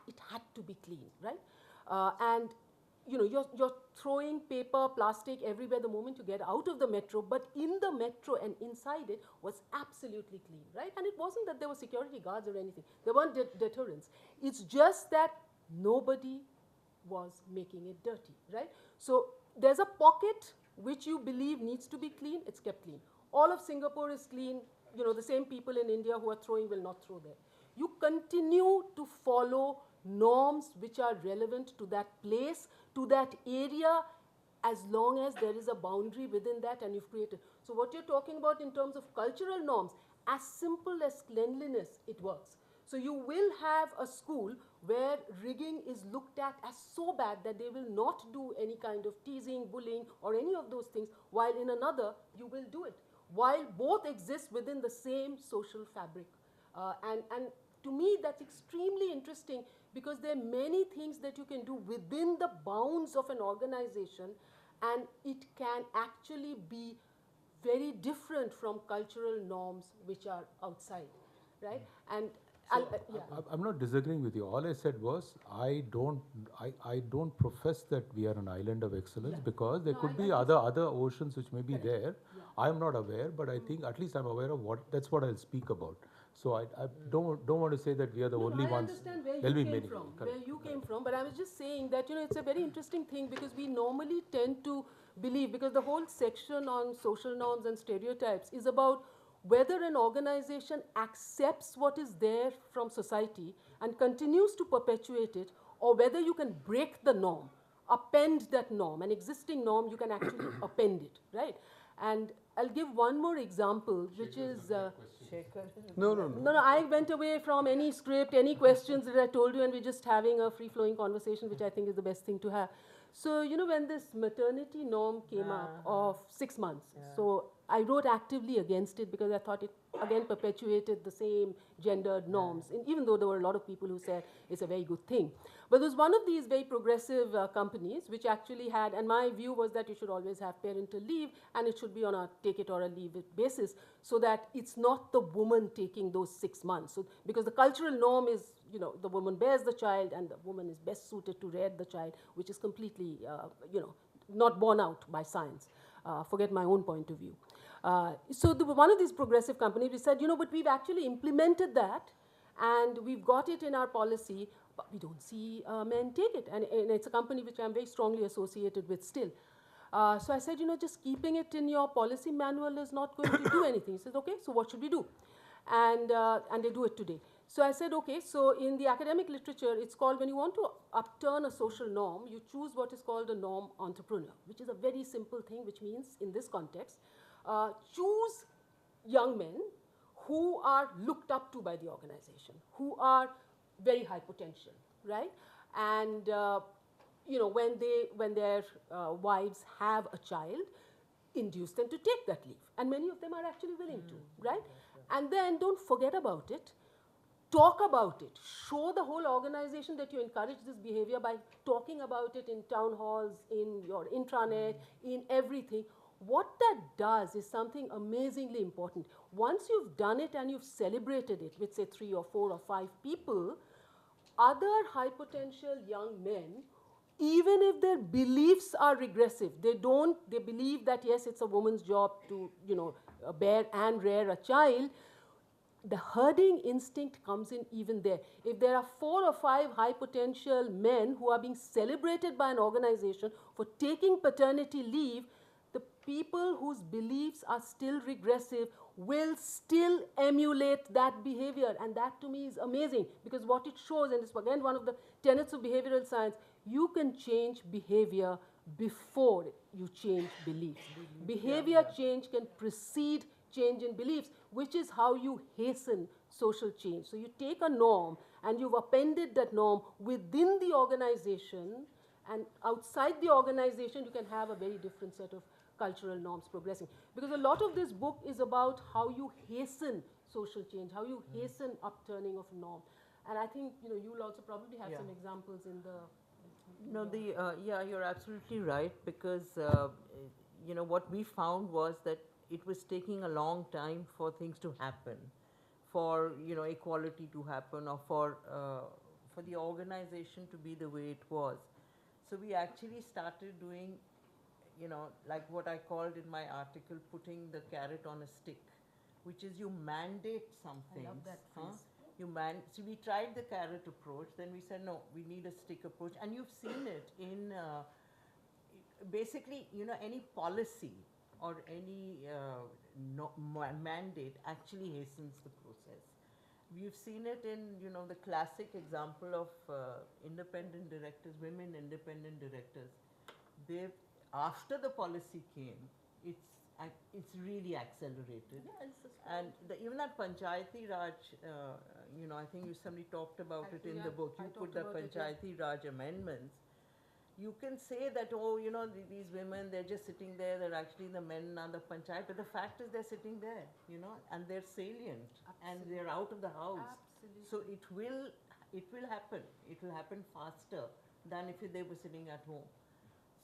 it had to be clean, right? And you're throwing paper, plastic everywhere the moment you get out of the metro, but in the metro and inside it was absolutely clean, right? And it wasn't that there were security guards or anything. There weren't deterrents. It's just that nobody was making it dirty, right? So there's a pocket which you believe needs to be clean, it's kept clean. All of Singapore is clean. The same people in India who are throwing will not throw there. You continue to follow norms which are relevant to that place, to that area, as long as there is a boundary within that and you've created. So what you're talking about in terms of cultural norms, as simple as cleanliness, it works. So you will have a school where rigging is looked at as so bad that they will not do any kind of teasing, bullying, or any of those things, while in another you will do it, while both exist within the same social fabric. And to me, that's extremely interesting, because there are many things that you can do within the bounds of an organization, and it can actually be very different from cultural norms which are outside, right? And I'm not disagreeing with you. All I said was I don't profess that we are an island of excellence, because there could be other oceans which may be there. I'm not aware, but I think at least I'm aware of that's what I'll speak about. So I don't want to say that we are the only ones. I understand where There'll you be came many. from, where you came from, but I was just saying that it's a very interesting thing, because we normally tend to believe, because the whole section on social norms and stereotypes is about whether an organization accepts what is there from society and continues to perpetuate it, or whether you can break the norm, append that norm, an existing norm, you can actually append it, right? And I'll give one more example, which is... Shekhar. No. No, I went away from any script, any questions that I told you, and we're just having a free-flowing conversation, which I think is the best thing to have. So, when this maternity norm came up of 6 months, so I wrote actively against it, because I thought it, again, perpetuated the same gendered norms, and even though there were a lot of people who said it's a very good thing. But there was one of these very progressive companies which actually had, and my view was that you should always have parental leave, and it should be on a take it or a leave it basis, so that it's not the woman taking those 6 months. So, because the cultural norm is, the woman bears the child, and the woman is best suited to rear the child, which is completely, not borne out by science. forget my own point of view. So one of these progressive companies, we said, but we've actually implemented that, and we've got it in our policy, but we don't see men take it. And it's a company which I'm very strongly associated with still. So I said, just keeping it in your policy manual is not going to do anything. He said, okay, so what should we do? And they do it today. So I said, okay, so in the academic literature, it's called, when you want to upturn a social norm, you choose what is called a norm entrepreneur, which is a very simple thing, which means, in this context, choose young men who are looked up to by the organization, who are very high potential, right? And when their wives have a child, induce them to take that leave. And many of them are actually willing to, right? And then don't forget about it. Talk about it. Show the whole organization that you encourage this behavior by talking about it in town halls, in your intranet, in everything. What that does is something amazingly important. Once you've done it and you've celebrated it with, say, 3 or 4 or 5 people, other high potential young men, even if their beliefs are regressive, they believe that, yes, it's a woman's job to, bear and rear a child, the herding instinct comes in even there. If there are 4 or 5 high potential men who are being celebrated by an organization for taking paternity leave, the people whose beliefs are still regressive will still emulate that behavior. And that to me is amazing, because what it shows, and it's again one of the tenets of behavioral science, you can change behavior before you change beliefs. Behavior change can precede change in beliefs, which is how you hasten social change. So you take a norm and you've appended that norm within the organization, and outside the organization you can have a very different set of cultural norms progressing. Because a lot of this book is about how you hasten social change, how you hasten upturning of norm. And I think, you'll also probably have some examples in the... No, you're absolutely right, because, what we found was that it was taking a long time for things to happen, for, equality to happen, or for the organization to be the way it was. So we actually started doing, like what I called in my article, putting the carrot on a stick, which is you mandate something. I love that phrase. So we tried the carrot approach, then we said, no, we need a stick approach. And you've seen it in, basically, any policy or any mandate actually hastens the process. We've seen it in, the classic example of independent directors, women independent directors. After the policy came, it's really accelerated. Yeah, and even that Panchayati Raj, I think somebody talked about it in the book. You put the Panchayati Raj amendments. You can say that, these women, they're just sitting there, they're actually the men are the panchayat, but the fact is they're sitting there, and they're salient. Absolutely. And they're out of the house. Absolutely. So it will happen. It will happen faster than if they were sitting at home.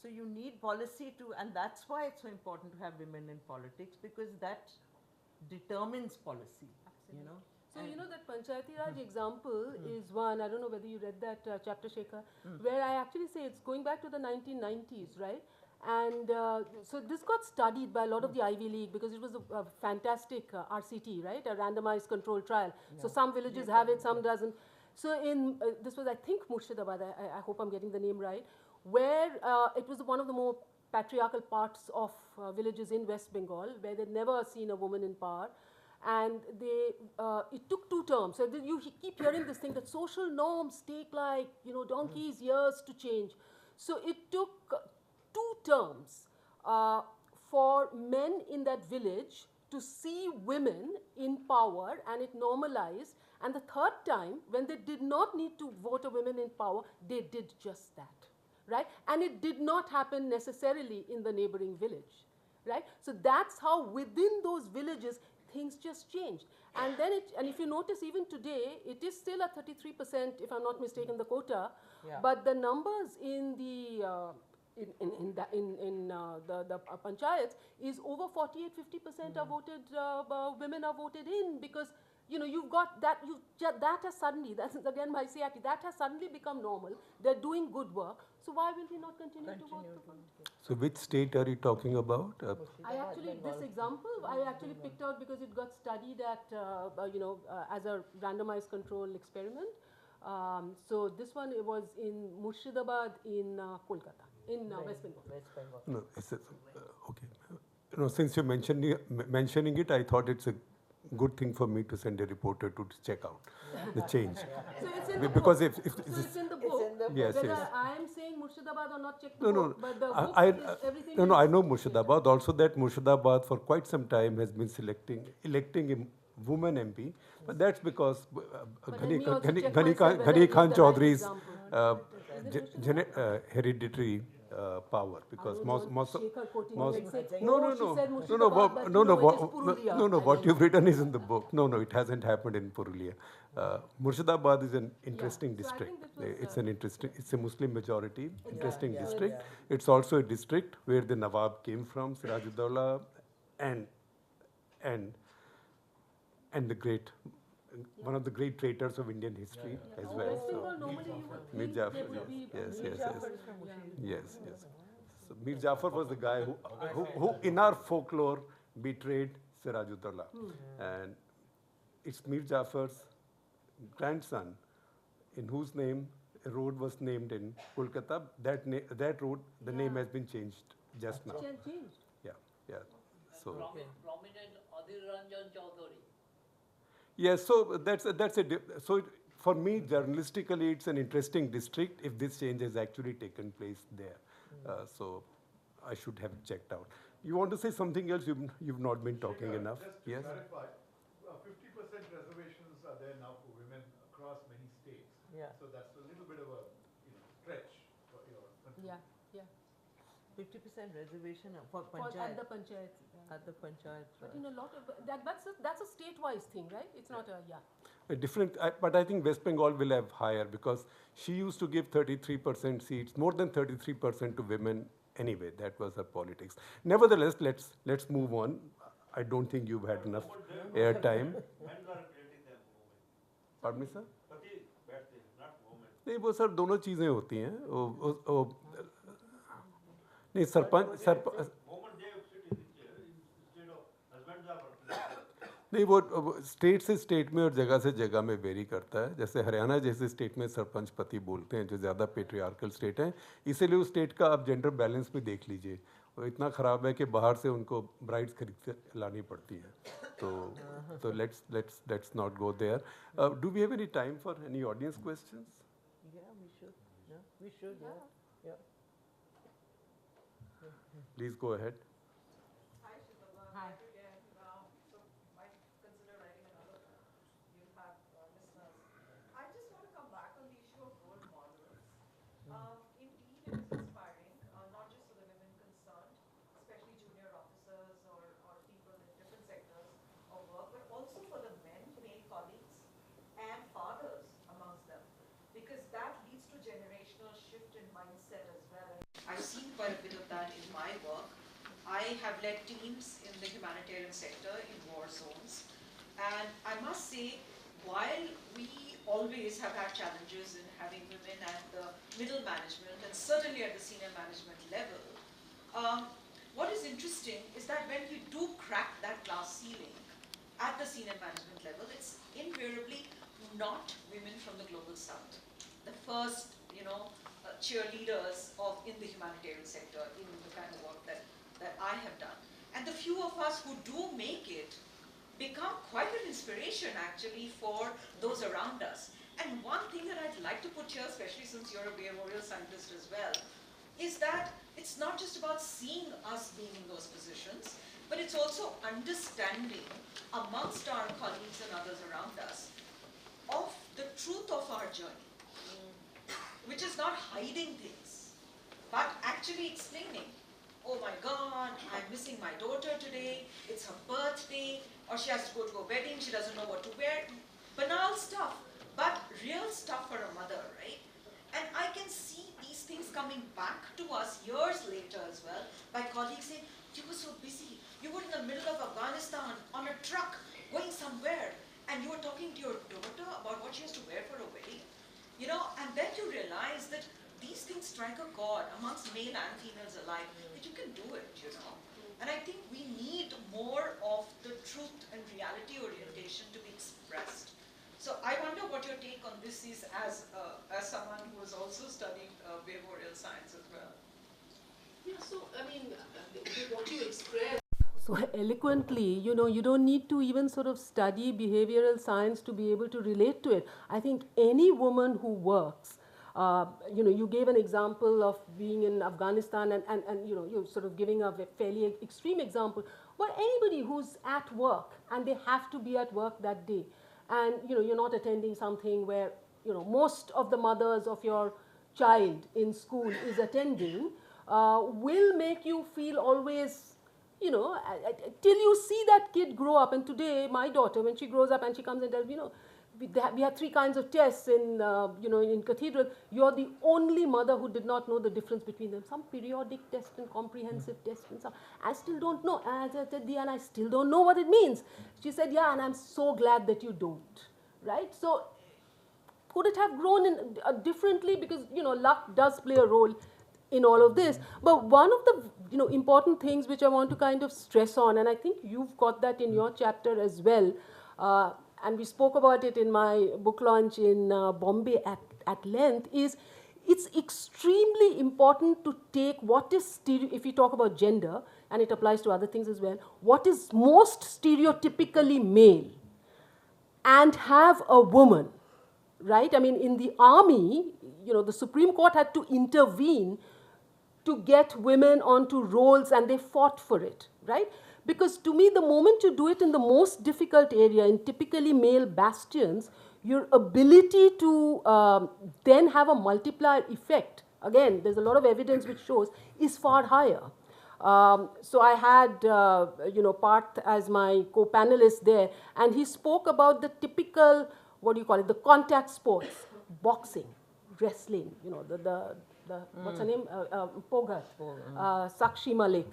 So you need policy and that's why it's so important to have women in politics, because that determines policy. Absolutely. So, that Panchayati Raj example is one, I don't know whether you read that chapter, Shekhar, where I actually say it's going back to the 1990s, right? And so this got studied by a lot of the Ivy League, because it was a fantastic RCT, right? A randomized controlled trial. Yeah. So some villages have it, some doesn't. So this was, I think, Murshidabad, I hope I'm getting the name right, where it was one of the more patriarchal parts of villages in West Bengal, where they'd never seen a woman in power. And it took 2 terms. So you keep hearing this thing that social norms take like, donkey's years to change. So it took 2 terms for men in that village to see women in power, and it normalized. And the 3rd time, when they did not need to vote a women in power, they did just that, right? And it did not happen necessarily in the neighboring village, right? So that's how within those villages, things just changed. And then and if you notice, even today, it is still at 33%, if I'm not mistaken, the quota. Yeah. But the numbers in the the panchayats is over 48-50% are voted, women are voted in, because you've got that, that has suddenly, that's again my CIP, that has suddenly become normal. They're doing good work. So why will we not continue to work for it? So which state are you talking about? I actually, this example, I actually picked out because it got studied at, as a randomized control experiment. So this one, it was in Murshidabad in Kolkata, in West Bengal. No, okay. No, since you're mentioning it, I thought it's a good thing for me to send a reporter to check out the change. So it's in the Because book. if So it's in the book. Yes, Whether yes. I am saying Murshidabad or not, check the No, no, book, but the book I, is everything. no, I is- know Murshidabad. Also, that Murshidabad for quite some time has been electing a woman MP, but that's because But let me also check myself whether Ghani I Khan used the right Chaudhary's example. hereditary power. Because most of Shekhar quoting most- me and saying, no, "Oh, no, she no, said no, no, Murshidabad, what- but no, you no, know, it is Purulia." no, no. I What mean- you've written is in the book. No, no, it hasn't happened in Purulia. Murshidabad is an interesting so I district. think this was, It's an interesting. It's a Muslim majority. Interesting yeah. district. It's also a district where the Nawab came from, Sirajuddaulah, and the great, one of the great traitors of Indian history as well. West So, Bengal, normally you would Mir think Jafar, there would be. yes. So Mir Jafar was the guy who in our folklore betrayed Sirajuddaulah, and it's Mir Jafar's grandson, in whose name a road was named in Kolkata. That road, the name has been changed just now. Changed. Yeah. So. Prominent Adil Ranjan Chaudhary. Yes, so for me, journalistically, it's an interesting district if this change has actually taken place there. So I should have checked out. You want to say something else? You've not been talking enough. Just to Yes. clarify, 50% reservations are there now for women across many states. Yeah. So that's a little bit of a stretch for your country. Yeah. 50% reservation for For at panchayat. the panchayat. At the panchayat. But in a lot of that's a statewide thing, right? It's not a But I think West Bengal will have higher because she used to give 33% seats, more than 33% to women anyway. That was her politics. Nevertheless, let's move on. I don't think you've had enough airtime. Pardon me, sir? नहीं वो sir दोनों चीज़ें होती हैं नहीं सरपंच नहीं वो state से स्टेट में और जगह से जगह में वेरी करता है जैसे हरियाणा जैसे स्टेट में सरपंच पति बोलते हैं जो ज़्यादा पेट्रियार्कल स्टेट है इसीलिए उस स्टेट का आप जेंडर बैलेंस भी देख लीजिए वो इतना ख़राब है कि बाहर से उनको ब्राइड्स खरीद के लानी पड़ती है तो let's not go there do we have any time for any audience questions Yeah, we should. Yeah, we should. Yeah. Please go ahead Hi, Sutapa. Hi. Again. So might consider writing another book. You'll have listeners. I just want to come back on the issue of role models. Indeed, it is inspiring, not just for the women concerned, especially junior officers or people in different sectors of work, but also for the male colleagues and fathers amongst them, because that leads to generational shift in mindset as well. I've seen quite a bit of that in my work. I have led teams in the humanitarian sector in war zones. And I must say, while we always have had challenges in having women at the middle management and certainly at the senior management level, what is interesting is that when you do crack that glass ceiling at the senior management level, it's invariably not women from the global south. The first, cheerleaders in the humanitarian sector, in the kind of work that I have done. And the few of us who do make it become quite an inspiration actually for those around us. And one thing that I'd like to put here, especially since you're a behavioral scientist as well, is that it's not just about seeing us being in those positions, but it's also understanding amongst our colleagues and others around us of the truth of our journey, which is not hiding things, but actually explaining, oh my God, I'm missing my daughter today, it's her birthday, or she has to go to a wedding, she doesn't know what to wear. Banal stuff, but real stuff for a mother, right? And I can see these things coming back to us years later as well, by colleagues saying, you were so busy, you were in the middle of Afghanistan on a truck going somewhere, and you were talking to your daughter about what she has to wear for a wedding, you know, and then you realize that these things strike a chord amongst male and females alike, that you can do it, you know. And I think we need more of the truth and reality orientation to be expressed. So I wonder what your take on this is as someone who has also studied behavioral science as well. Yeah, so I mean, what you express so eloquently, you know, you don't need to even sort of study behavioral science to be able to relate to it. I think any woman who works, you know, you gave an example of being in Afghanistan and you know, you're sort of giving a fairly extreme example. But anybody who's at work and they have to be at work that day, and you know, you're not attending something where, you know, most of the mothers of your child in school is attending, will make you feel always, you know, till you see that kid grow up. And today, my daughter, when she grows up and she comes and tells me, you know, we have 3 kinds of tests in, you know, in cathedral. You're the only mother who did not know the difference between them. Some periodic test and comprehensive test and some. I still don't know. And I said, and I still don't know what it means. She said, yeah, and I'm so glad that you don't. Right? So could it have grown in, differently? Because, you know, luck does play a role in all of this. But one of the, you know, important things which I want to kind of stress on, and I think you've got that in your chapter as well, and we spoke about it in my book launch in Bombay at length, is it's extremely important to take what is, if we talk about gender, and it applies to other things as well, what is most stereotypically male, and have a woman, right? I mean, in the army, you know, the Supreme Court had to intervene to get women onto roles, and they fought for it, right? Because to me, the moment you do it in the most difficult area, in typically male bastions, your ability to then have a multiplier effect, again, there's a lot of evidence which shows, is far higher. So I had, you know, Parth as my co-panelist there, and he spoke about the typical, what do you call it, the contact sports, boxing, wrestling, you know, the what's her name, Pogat, Sakshi Malik.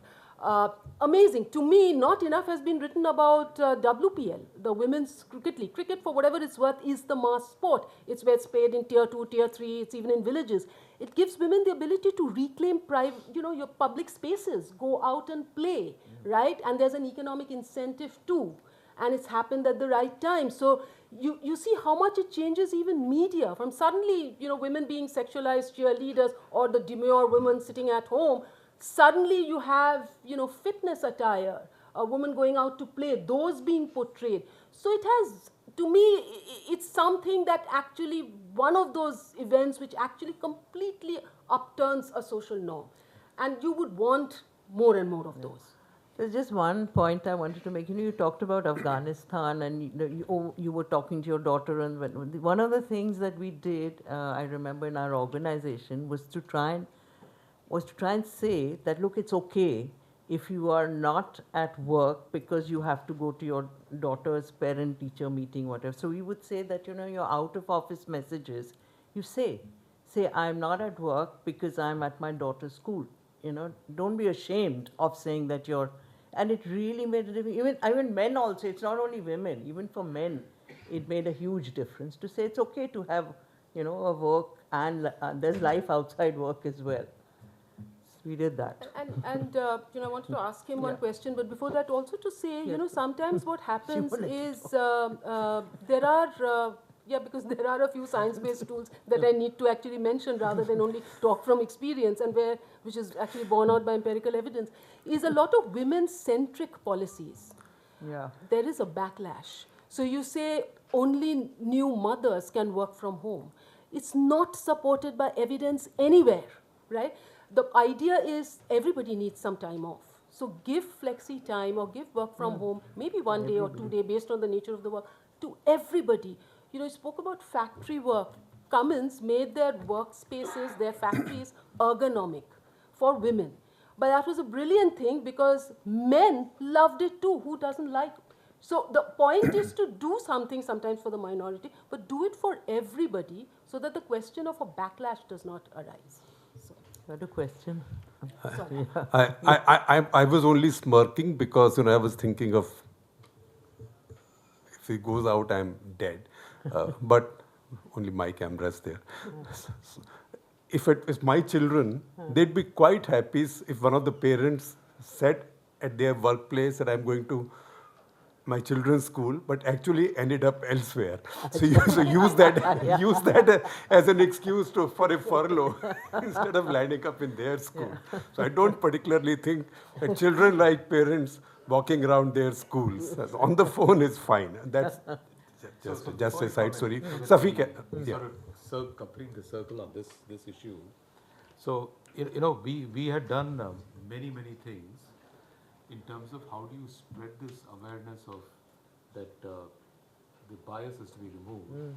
Amazing. To me, not enough has been written about WPL, the Women's Cricket League. Cricket, for whatever it's worth, is the mass sport. It's where it's played in tier 2, tier 3, it's even in villages. It gives women the ability to reclaim private, you know, your public spaces, go out and play, right? And there's an economic incentive too. And it's happened at the right time. So you see how much it changes even media, from suddenly, you know, women being sexualized cheerleaders or the demure women sitting at home. Suddenly you have, you know, fitness attire, a woman going out to play, those being portrayed. So it has, to me, it's something that actually, one of those events which actually completely upturns a social norm. And you would want more and more of those. There's just one point I wanted to make. You know, you talked about Afghanistan, and you were talking to your daughter, and one of the things that we did, I remember in our organization, was to try and say that, look, it's okay if you are not at work because you have to go to your daughter's parent-teacher meeting, whatever. So we would say that, you know, your out-of-office messages, you say, I'm not at work because I'm at my daughter's school. You know, don't be ashamed of saying that you're. And it really made a difference. Even men also, it's not only women, even for men, it made a huge difference to say it's okay to have, you know, a work, and there's life outside work as well. So we did that. And you know, I wanted to ask him one question, but before that also to say, you know, sometimes what happens is there are, because there are a few science-based tools that I need to actually mention rather than only talk from experience, and which is actually borne out by empirical evidence, is a lot of women-centric policies. Yeah. There is a backlash. So you say only new mothers can work from home. It's not supported by evidence anywhere, right? The idea is everybody needs some time off. So give flexi time or give work from home, maybe 1 day or 2 days based on the nature of the work, to everybody. You know, you spoke about factory work. Cummins made their workspaces, their factories, ergonomic for women. But that was a brilliant thing because men loved it too. Who doesn't like it? So the point is to do something sometimes for the minority, but do it for everybody so that the question of a backlash does not arise. So. You had a question? I was only smirking because, you know, I was thinking of she goes out, I'm dead. But only my camera's there. So, if it is my children, they'd be quite happy if one of the parents said at their workplace that I'm going to my children's school, but actually ended up elsewhere. So use that as an excuse for a furlough instead of landing up in their school. So I don't particularly think that children like parents walking around their schools. On the phone is fine. That's just a side story. Safi, yeah. So completing the circle on this issue. So we had done many things in terms of how do you spread this awareness of that the bias is to be removed,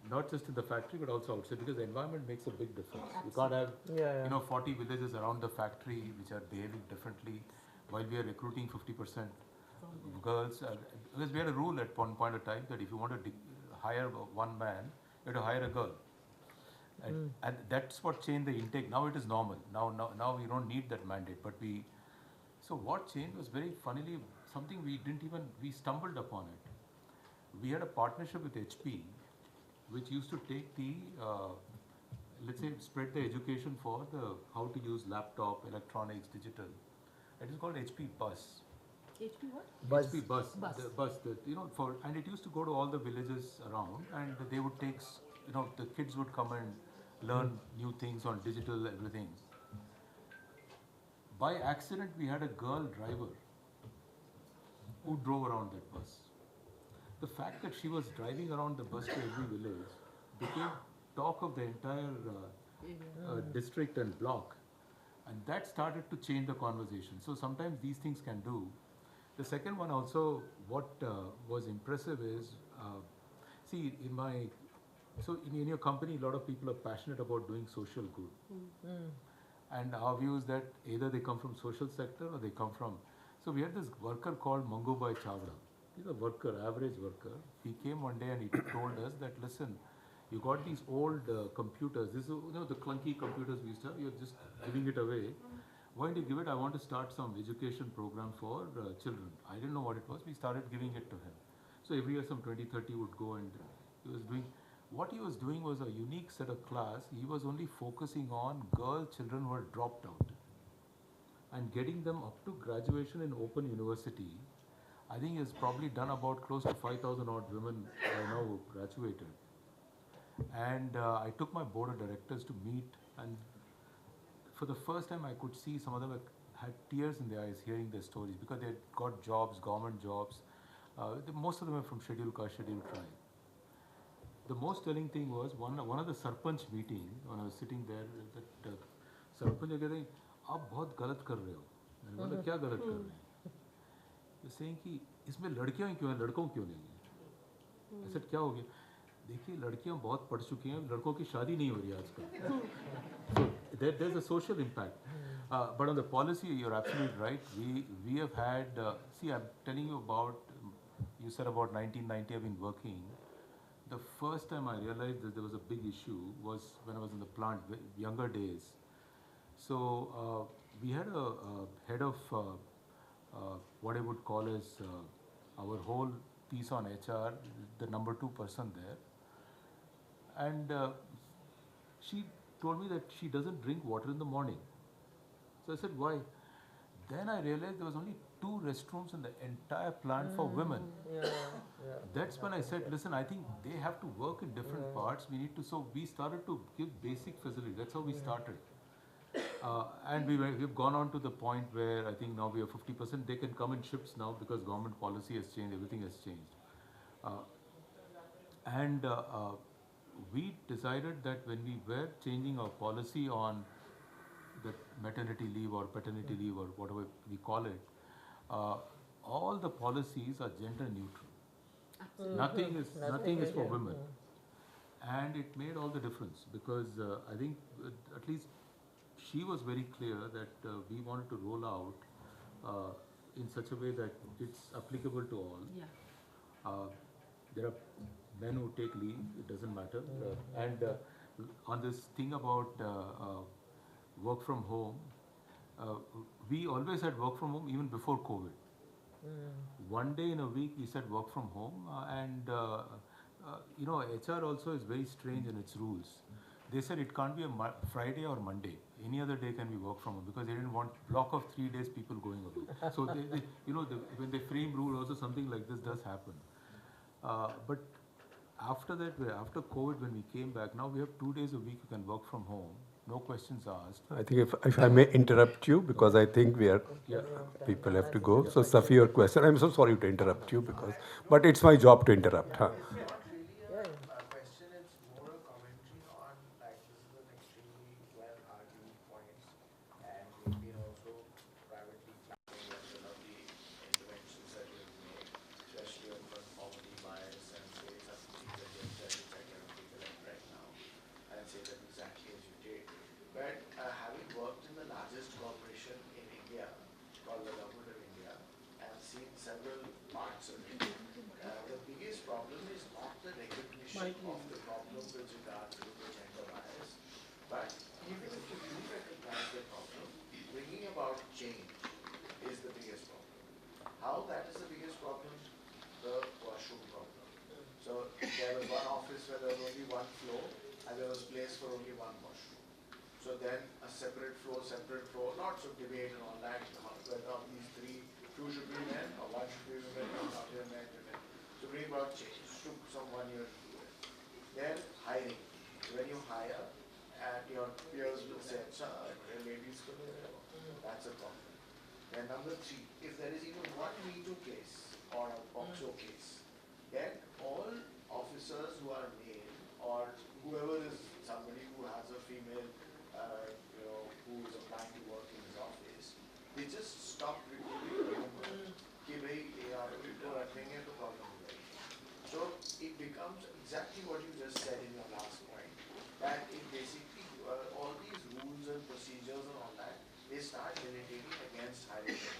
not just in the factory but also outside, because the environment makes a big difference. You can't have 40 villages around the factory which are behaving differently while we are recruiting 50% girls. Because we had a rule at one point of time that if you want to hire one man, you have to hire a girl. And that's what changed the intake. Now it is normal. Now we don't need that mandate. But so what changed was very funnily something we stumbled upon it. We had a partnership with HP, which used to take the, let's say, spread the education for the how to use laptop, electronics, digital. It is called HP Bus. HP what? HP Bus. The bus, and it used to go to all the villages around, and they would take, the kids would come and learn new things on digital, everything. By accident, we had a girl driver who drove around that bus. The fact that she was driving around the bus to every village became talk of the entire district and block. And that started to change the conversation. So sometimes these things can do. The second one also, what was impressive is, see, in your company, a lot of people are passionate about doing social good. And our view is that either they come from social sector or they come from. So we had this worker called Mangubai Chavda. He's a worker, average worker. He came one day and he told us that, listen, you got these old computers. This is, the clunky computers we used to have. You're just giving it away. Why don't you give it? I want to start some education program for children. I didn't know what it was. We started giving it to him. So every year some 20, 30 would go and he was doing. What he was doing was a unique set of class. He was only focusing on children who had dropped out and getting them up to graduation in open university. I think he has probably done about close to 5,000 odd women by now who graduated. And I took my board of directors to meet, and for the first time I could see some of them had tears in their eyes hearing their stories because they had got jobs, government jobs. Most of them are from scheduled caste, scheduled tribe. The most telling thing was one of the Sarpanch meeting, when I was sitting there, that Sarpanch was saying, "आप बहुत गलत कर रहे हो." मैंने बोला क्या गलत कर रहे हैं? He's saying कि इसमें लड़कियां क्यों हैं, लड़कों क्यों नहीं है? I said क्या हो गया? देखिए लड़कियां बहुत पढ़ चुकी हैं, लड़कों की शादी नहीं हो रही आजकल. So there's a social impact. But on the policy, you're absolutely right. We have had. See, I'm telling you about. You said about 1990. I've been working. The first time I realized that there was a big issue was when I was in the plant, younger days. So we had a head of what I would call as our whole piece on HR, the number 2 person there. And she told me that she doesn't drink water in the morning. So I said, why? Then I realized there was only 2 restrooms in the entire plant for women. That's when I said, listen, I think they have to work in different parts. We need to, so we started to give basic facilities. That's how we started. And we've gone on to the point where I think now we are 50%. They can come in shifts now because government policy has changed, everything has changed. And we decided that when we were changing our policy on the maternity leave or paternity leave or whatever we call it, all the policies are gender neutral. Nothing is for women. And it made all the difference because I think at least she was very clear that we wanted to roll out in such a way that it's applicable to all. There are men who take leave, it doesn't matter. And on this thing about work from home, we always had work from home even before COVID. One day in a week, we said work from home, HR also is very strange in its rules. They said it can't be a Friday or Monday. Any other day can be work from home because they didn't want block of 3 days people going away. So when they frame rule, also something like this does happen. But after that, after COVID, when we came back, now we have 2 days a week you can work from home, no questions asked. I think if I may interrupt you, because I think people have to go. So Safi, your question. I'm so sorry to interrupt you but it's my job to interrupt. Huh? It's not really a question, it's more a commentary on, like, this is an extremely well-argued point, and we've been also privately clapping at some of the interventions that you've made, especially on conformity bias and say some things that you've said which I cannot recollect right now, and say them exactly as you did. But having worked in the largest corporation in India, called the Government of India, and seen several parts of it, the biggest problem is not the recognition of the problem with regard to the gender bias, but even if you do recognize the problem, bringing about change is the biggest problem. How that is the biggest problem? The washroom problem. So there was one office where there was only one floor, and there was place for only one washroom. So then a separate floor, lots of debate and all that, whether of these two should be men, or one should be women, or not even men, women. So bring about change. Took some 1 year to do it. Then hiring. So when you hire, and your peers will say, ladies, that's a problem. Then number 3, if there is even one Me Too case or a POXO case, then all officers who are male or whoever is somebody who has a female, who is applying to work in his office, they just stop recruiting women. So it becomes exactly what you just said in your last point, that it basically, all these rules and procedures and all that, they start militating against hiring women.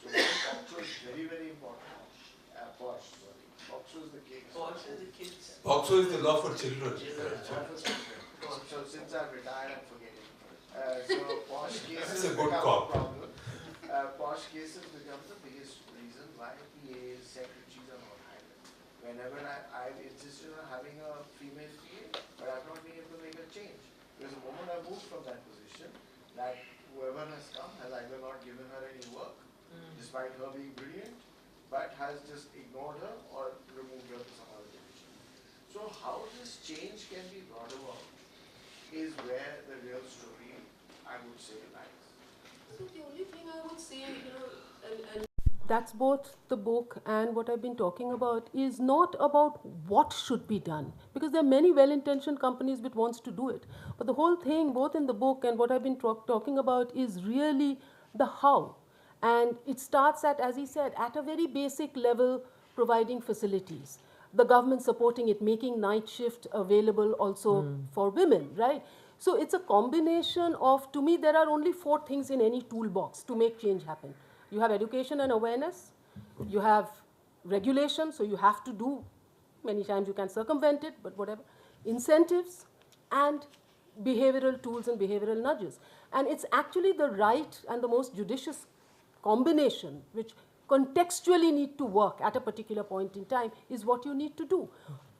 So POXO is very, very important. POXO is the case. POXO is the law for children. So since I'm retired, I'm forgetting. So posh cases That's a good become call. a problem. Posh cases become the biggest reason why PAs, secretaries are not hired. Whenever I've insisted on having a female PA, but I've not been able to make a change. Because the moment I moved from that position, that whoever has come has either not given her any work, despite her being brilliant, but has just ignored her or removed her to some other division. So how this change can be brought about is where the real story, I would say, lies. So the only thing I would say, and that's both the book and what I've been talking about, is not about what should be done, because there are many well-intentioned companies which wants to do it. But the whole thing, both in the book and what I've been talking about, is really the how. And it starts at, as he said, at a very basic level, providing facilities. The government supporting it, making night shift available also for women, right? So it's a combination of, to me, there are only 4 things in any toolbox to make change happen. You have education and awareness, you have regulation, so you have to do, many times you can circumvent it, but whatever, incentives, and behavioral tools and behavioral nudges. And it's actually the right and the most judicious combination, which contextually need to work at a particular point in time, is what you need to do.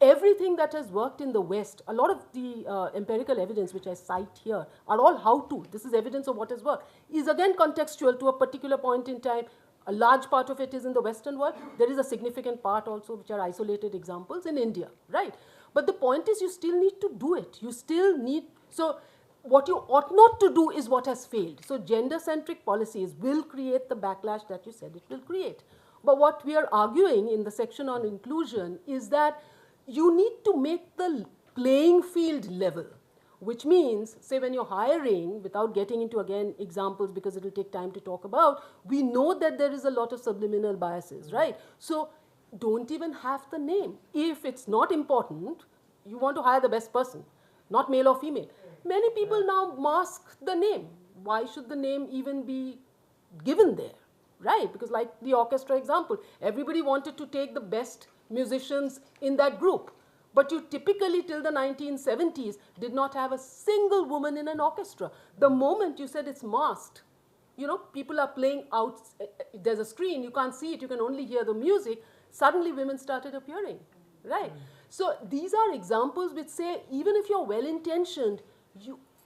Everything that has worked in the West, a lot of the empirical evidence which I cite here are all how to. This is evidence of what has worked, is again contextual to a particular point in time. A large part of it is in the Western world. There is a significant part also which are isolated examples in India, right? But the point is, you still need to do it. You still need, so what you ought not to do is what has failed. So gender-centric policies will create the backlash that you said it will create. But what we are arguing in the section on inclusion is that you need to make the playing field level, which means, say, when you're hiring, without getting into, again, examples because it will take time to talk about, we know that there is a lot of subliminal biases, right? So don't even have the name. If it's not important, you want to hire the best person, not male or female. Many people now mask the name. Why should the name even be given there, right? Because like the orchestra example, everybody wanted to take the best musicians in that group. But you typically, till the 1970s, did not have a single woman in an orchestra. The moment you said it's masked, you know, people are playing out, there's a screen, you can't see it, you can only hear the music, suddenly women started appearing, right? So these are examples which say, even if you're well-intentioned,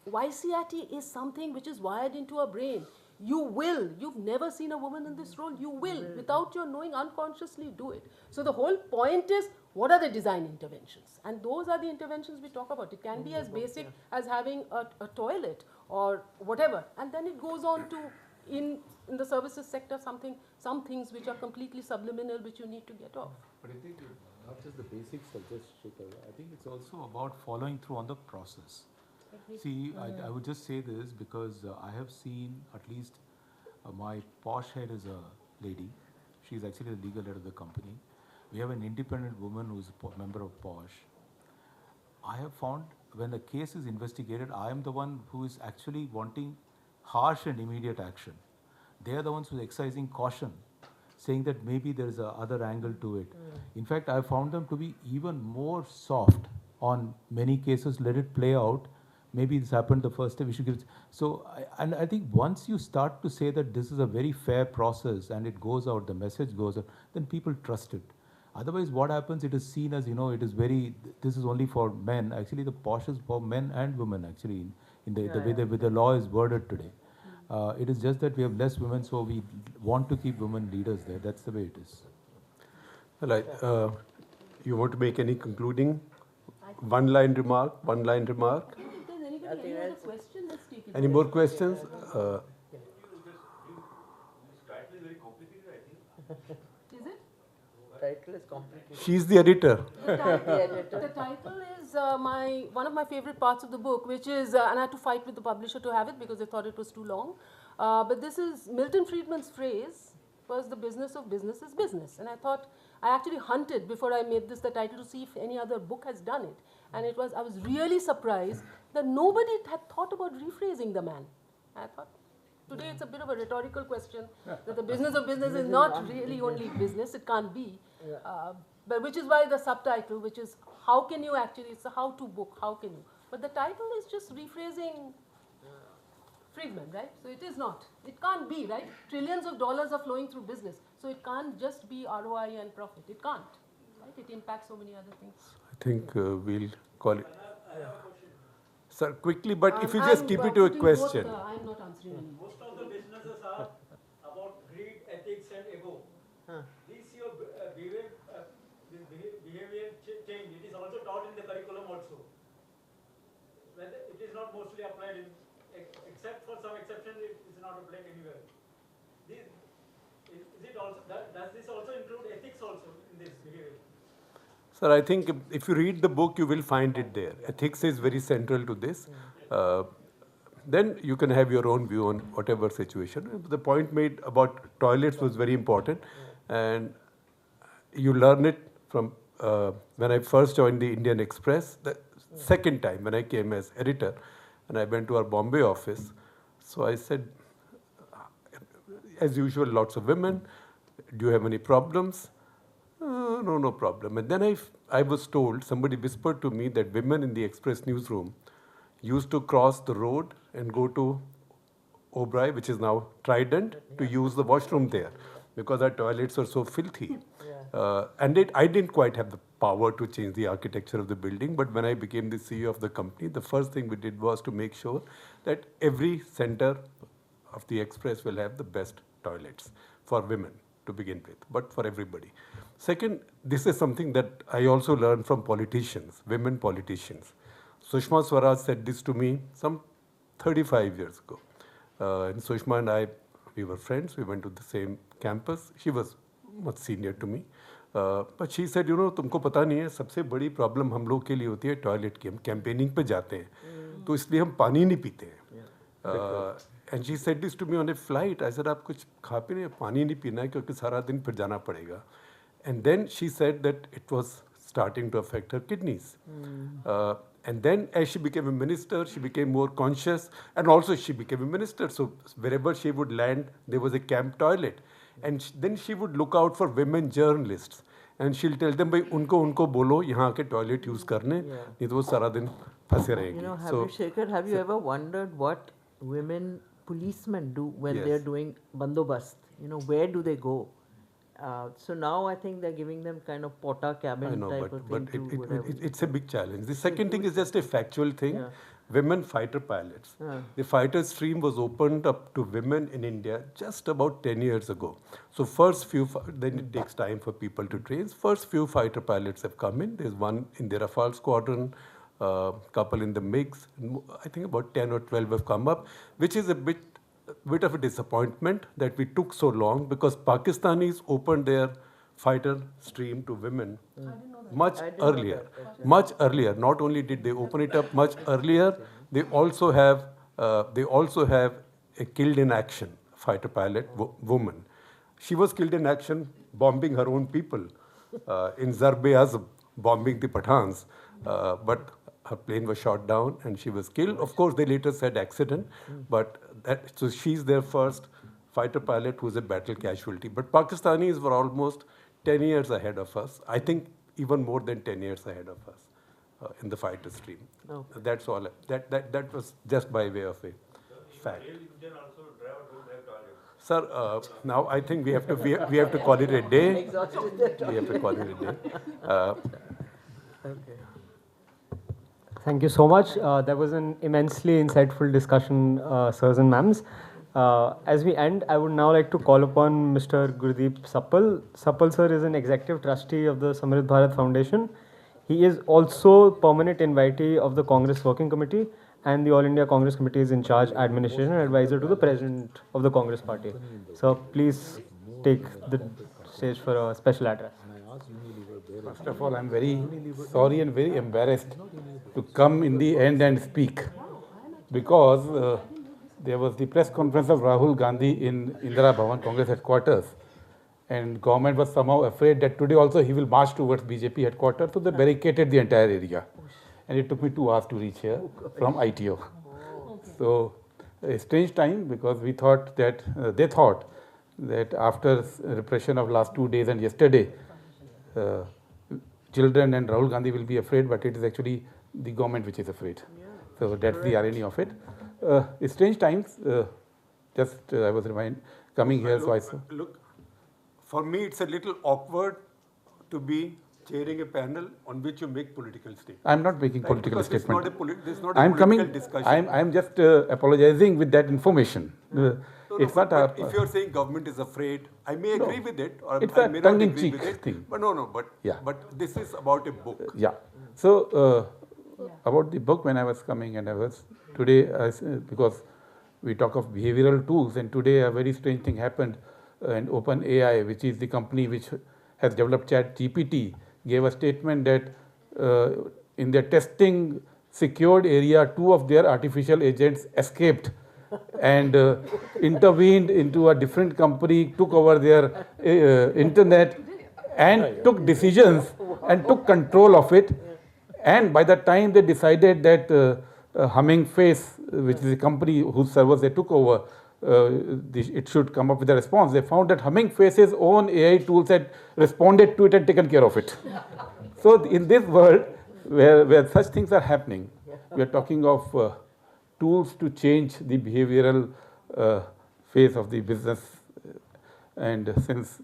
YCRT is something which is wired into our brain. You've never seen a woman in this role, you will, without your knowing, unconsciously do it. So the whole point is, what are the design interventions? And those are the interventions we talk about. It can be as basic as having a toilet or whatever. And then it goes on to, in the services sector, some things which are completely subliminal, which you need to get off. But I think not just the basics of this, Shekhar, I think it's also about following through on the process. See, I would just say this because I have seen at least my posh head is a lady. She's actually the legal head of the company. We have an independent woman who's a member of Posh. I have found when a case is investigated, I am the one who is actually wanting harsh and immediate action. They are the ones who are exercising caution, saying that maybe there is a other angle to it. In fact, I found them to be even more soft on many cases. Let it play out. Maybe this happened the first time, we should give it. So, I think once you start to say that this is a very fair process and it goes out, the message goes out, then people trust it. Otherwise, what happens, it is seen as, it is very, this is only for men. Actually, the Posh is for men and women, actually, in the way the law is worded today. It is just that we have less women, so we want to keep women leaders there. That's the way it is. Well, you want to make any concluding one-line remark? If there's any other question, let's take it. Any more questions? Is it? Title is complicated. She's the editor. The title is one of my favorite parts of the book, which is, and I had to fight with the publisher to have it because they thought it was too long. But this is Milton Friedman's phrase, was the business of business is business. And I thought, I actually hunted before I made this the title to see if any other book has done it. And I was really surprised that nobody had thought about rephrasing the man. I thought, today it's a bit of a rhetorical question, that the business of business is not really only business, it can't be. But which is why the subtitle, which is how can you actually, it's a how-to book, how can you. But the title is just rephrasing Friedman, right? So it is not. It can't be, right? Trillions of dollars are flowing through business. So it can't just be ROI and profit. It can't. Right? It impacts so many other things. I think we'll call it. Sir, quickly, but if you just keep it to a question. I'm not answering any. Most of the businesses are about greed, ethics, and ego. This your behavior change. It is also taught in the curriculum also. Whether it is not mostly applied in, except for some exceptions, it is not applied anywhere. Does this also include ethics also in this behavior? Sir, I think if you read the book, you will find it there. Ethics is very central to this. Then you can have your own view on whatever situation. The point made about toilets was very important. And you learn it from when I first joined the Indian Express, the second time when I came as editor, and I went to our Bombay office. So I said, as usual, lots of women. Do you have any problems? No problem. And then I was told, somebody whispered to me that women in the Express newsroom used to cross the road and go to Oberoi, which is now Trident, to use the washroom there because our toilets are so filthy. And I didn't quite have the power to change the architecture of the building, but when I became the CEO of the company, the first thing we did was to make sure that every center of the Express will have the best toilets for women to begin with, but for everybody. Second, this is something that I also learned from politicians, women politicians. Sushma Swaraj said this to me some 35 years ago. And Sushma and I, we were friends. We went to the same campus. She was much senior to me. But she said, तुमको पता नहीं है, सबसे बड़ी problem हम लोग के लिए होती है टॉयलेट की. हम कैंपेनिंग पे जाते हैं, तो इसलिए हम पानी नहीं पीते हैं. And she said this to me on a flight. I said, आप कुछ खा पी नहीं, पानी नहीं पीना है क्योंकि सारा दिन फिर जाना पड़ेगा. And then she said that it was starting to affect her kidneys. And then as she became a minister, she became more conscious. And also she became a minister. So wherever she would land, there was a camp toilet. And then she would look out for women journalists. And she'll tell them, भाई उनको बोलो यहाँ के toilet use करने, नहीं तो वो सारा दिन फंसे रहेंगे. Shekhar, have you ever wondered what women policemen do when Yes. they're doing bandobast. You know, where do they go? So now I think they're giving them kind of porta I cabin know, type of thing to whatever. it's a big challenge. The second thing is just a factual thing. Yeah. Women fighter pilots. The fighter stream was opened up to women in India just about 10 years ago. So first few, then it takes time for people to train. First few fighter pilots have come in. There's one in the Rafale squadron, couple in the MiGs. I think about 10 or 12 have come up, which is a bit of a disappointment that we took so long, because Pakistanis opened their fighter stream to women much earlier. Much earlier. Not only did they open it up much earlier, they also have a killed in action fighter pilot woman. She was killed in action bombing her own people in Zarb-e-Azb, bombing the Pathans, but her plane was shot down and she was killed. Of course, they later said accident, but so she's their first fighter pilot who's a battle casualty. But Pakistanis were almost 10 years ahead of us. I think even more than 10 years ahead of us in the fighter stream. Okay. That's all. That was just by way of a fact. Sir, now I think we have to call it a day. We have to call it a day. Okay. Thank you so much. That was an immensely insightful discussion, sirs and ma'ams. As we end, I would now like to call upon Mr. Gurdeep Sappal. Sappal sir is an executive trustee of the Samruddha Bharat Foundation. He is also permanent invitee of the Congress Working Committee, and the All India Congress Committee is in charge administration and advisor to the President of the Congress Party. So please take the stage for a special address. First of all, I'm very sorry and very embarrassed to come in the end and speak, because there was the press conference of Rahul Gandhi in Indira Bhavan, Congress headquarters, and government was somehow afraid that today also he will march towards BJP headquarters, so they barricaded the entire area. And it took me 2 hours to reach here from ITO. So a strange time, because we thought that, they thought that after repression of last 2 days and yesterday, children and Rahul Gandhi will be afraid, but it is actually the government which is afraid. So that's the irony of it. Strange times. I was coming here, so I saw. Look, for me, it's a little awkward to be chairing a panel on which you make political statements. I'm not making political because statement. This is not a political discussion. I'm just apologizing with that information. It's not but if you're saying government is afraid, I may agree with it, or it's I a may not agree tongue-in-cheek with it. thing. But but this is about a book. Yeah. So about the book, when I was coming, and I was today, because we talk of behavioral tools, and today a very strange thing happened. And OpenAI, which is the company which has developed ChatGPT, gave a statement that in their testing secured area, 2 of their artificial agents escaped and intervened into a different company, took over their internet, and took decisions and took control of it. And by the time they decided that Humming Face, which is a company whose servers they took over, it should come up with a response, they found that Humming Face's own AI tools had responded to it and taken care of it. So in this world where such things are happening, we are talking of tools to change the behavioral phase of the business. And since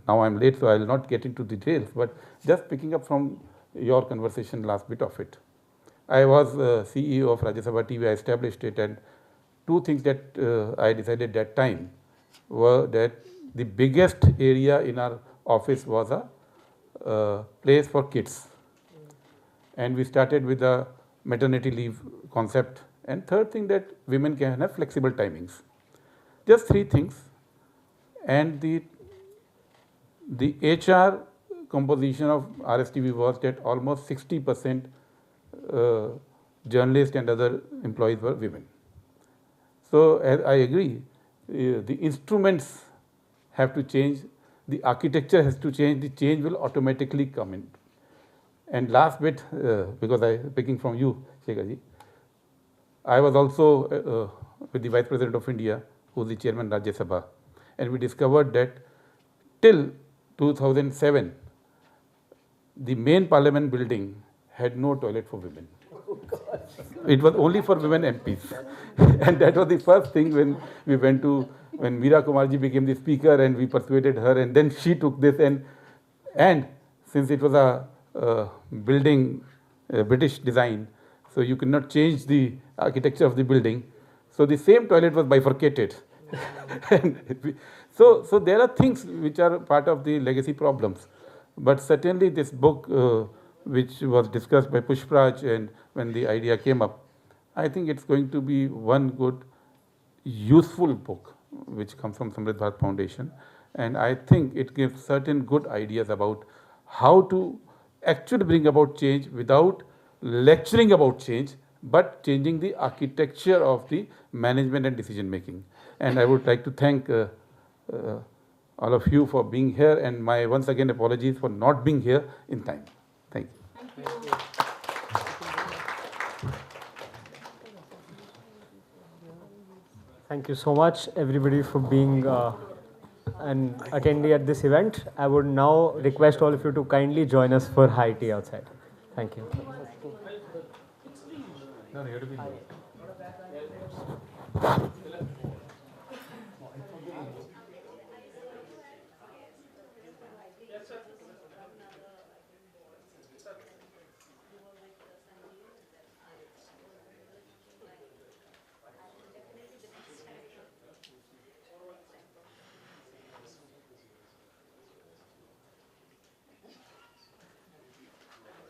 now I'm late, so I will not get into details, but just picking up from your conversation, last bit of it. I was CEO of Rajya Sabha TV, I established it, and 2 things that I decided that time were that the biggest area in our office was a place for kids. And we started with the maternity leave concept. And third thing, that women can have flexible timings. Just 3 things. And the HR composition of RSTV was that almost 60% journalists and other employees were women. So as I agree, the instruments have to change, the architecture has to change, the change will automatically come in. And last bit, because I'm picking from you, Shekharji, I was also with the Vice President of India, who is the Chairman Rajya Sabha, and we discovered that till 2007, the main Parliament building had no toilet for women. it was only for women MPs. And that was the first thing when we went to, when Meera Kumarji became the speaker and we persuaded her, and then she took this, and since it was a building, British design, so you could not change the architecture of the building. So the same toilet was bifurcated. So there are things which are part of the legacy problems. But certainly this book, which was discussed by Pushpraj, and when the idea came up, I think it's going to be one good, useful book which comes from Samruddha Bharat Foundation. And I think it gives certain good ideas about how to actually bring about change without lecturing about change, but changing the architecture of the management and decision making. And I would like to thank all of you for being here, and my once again apologies for not being here in time. Thank you. Thank you. Thank you so much, everybody, for being an attendee at this event. I would now request all of you to kindly join us for high tea outside. Thank you. No, you have to be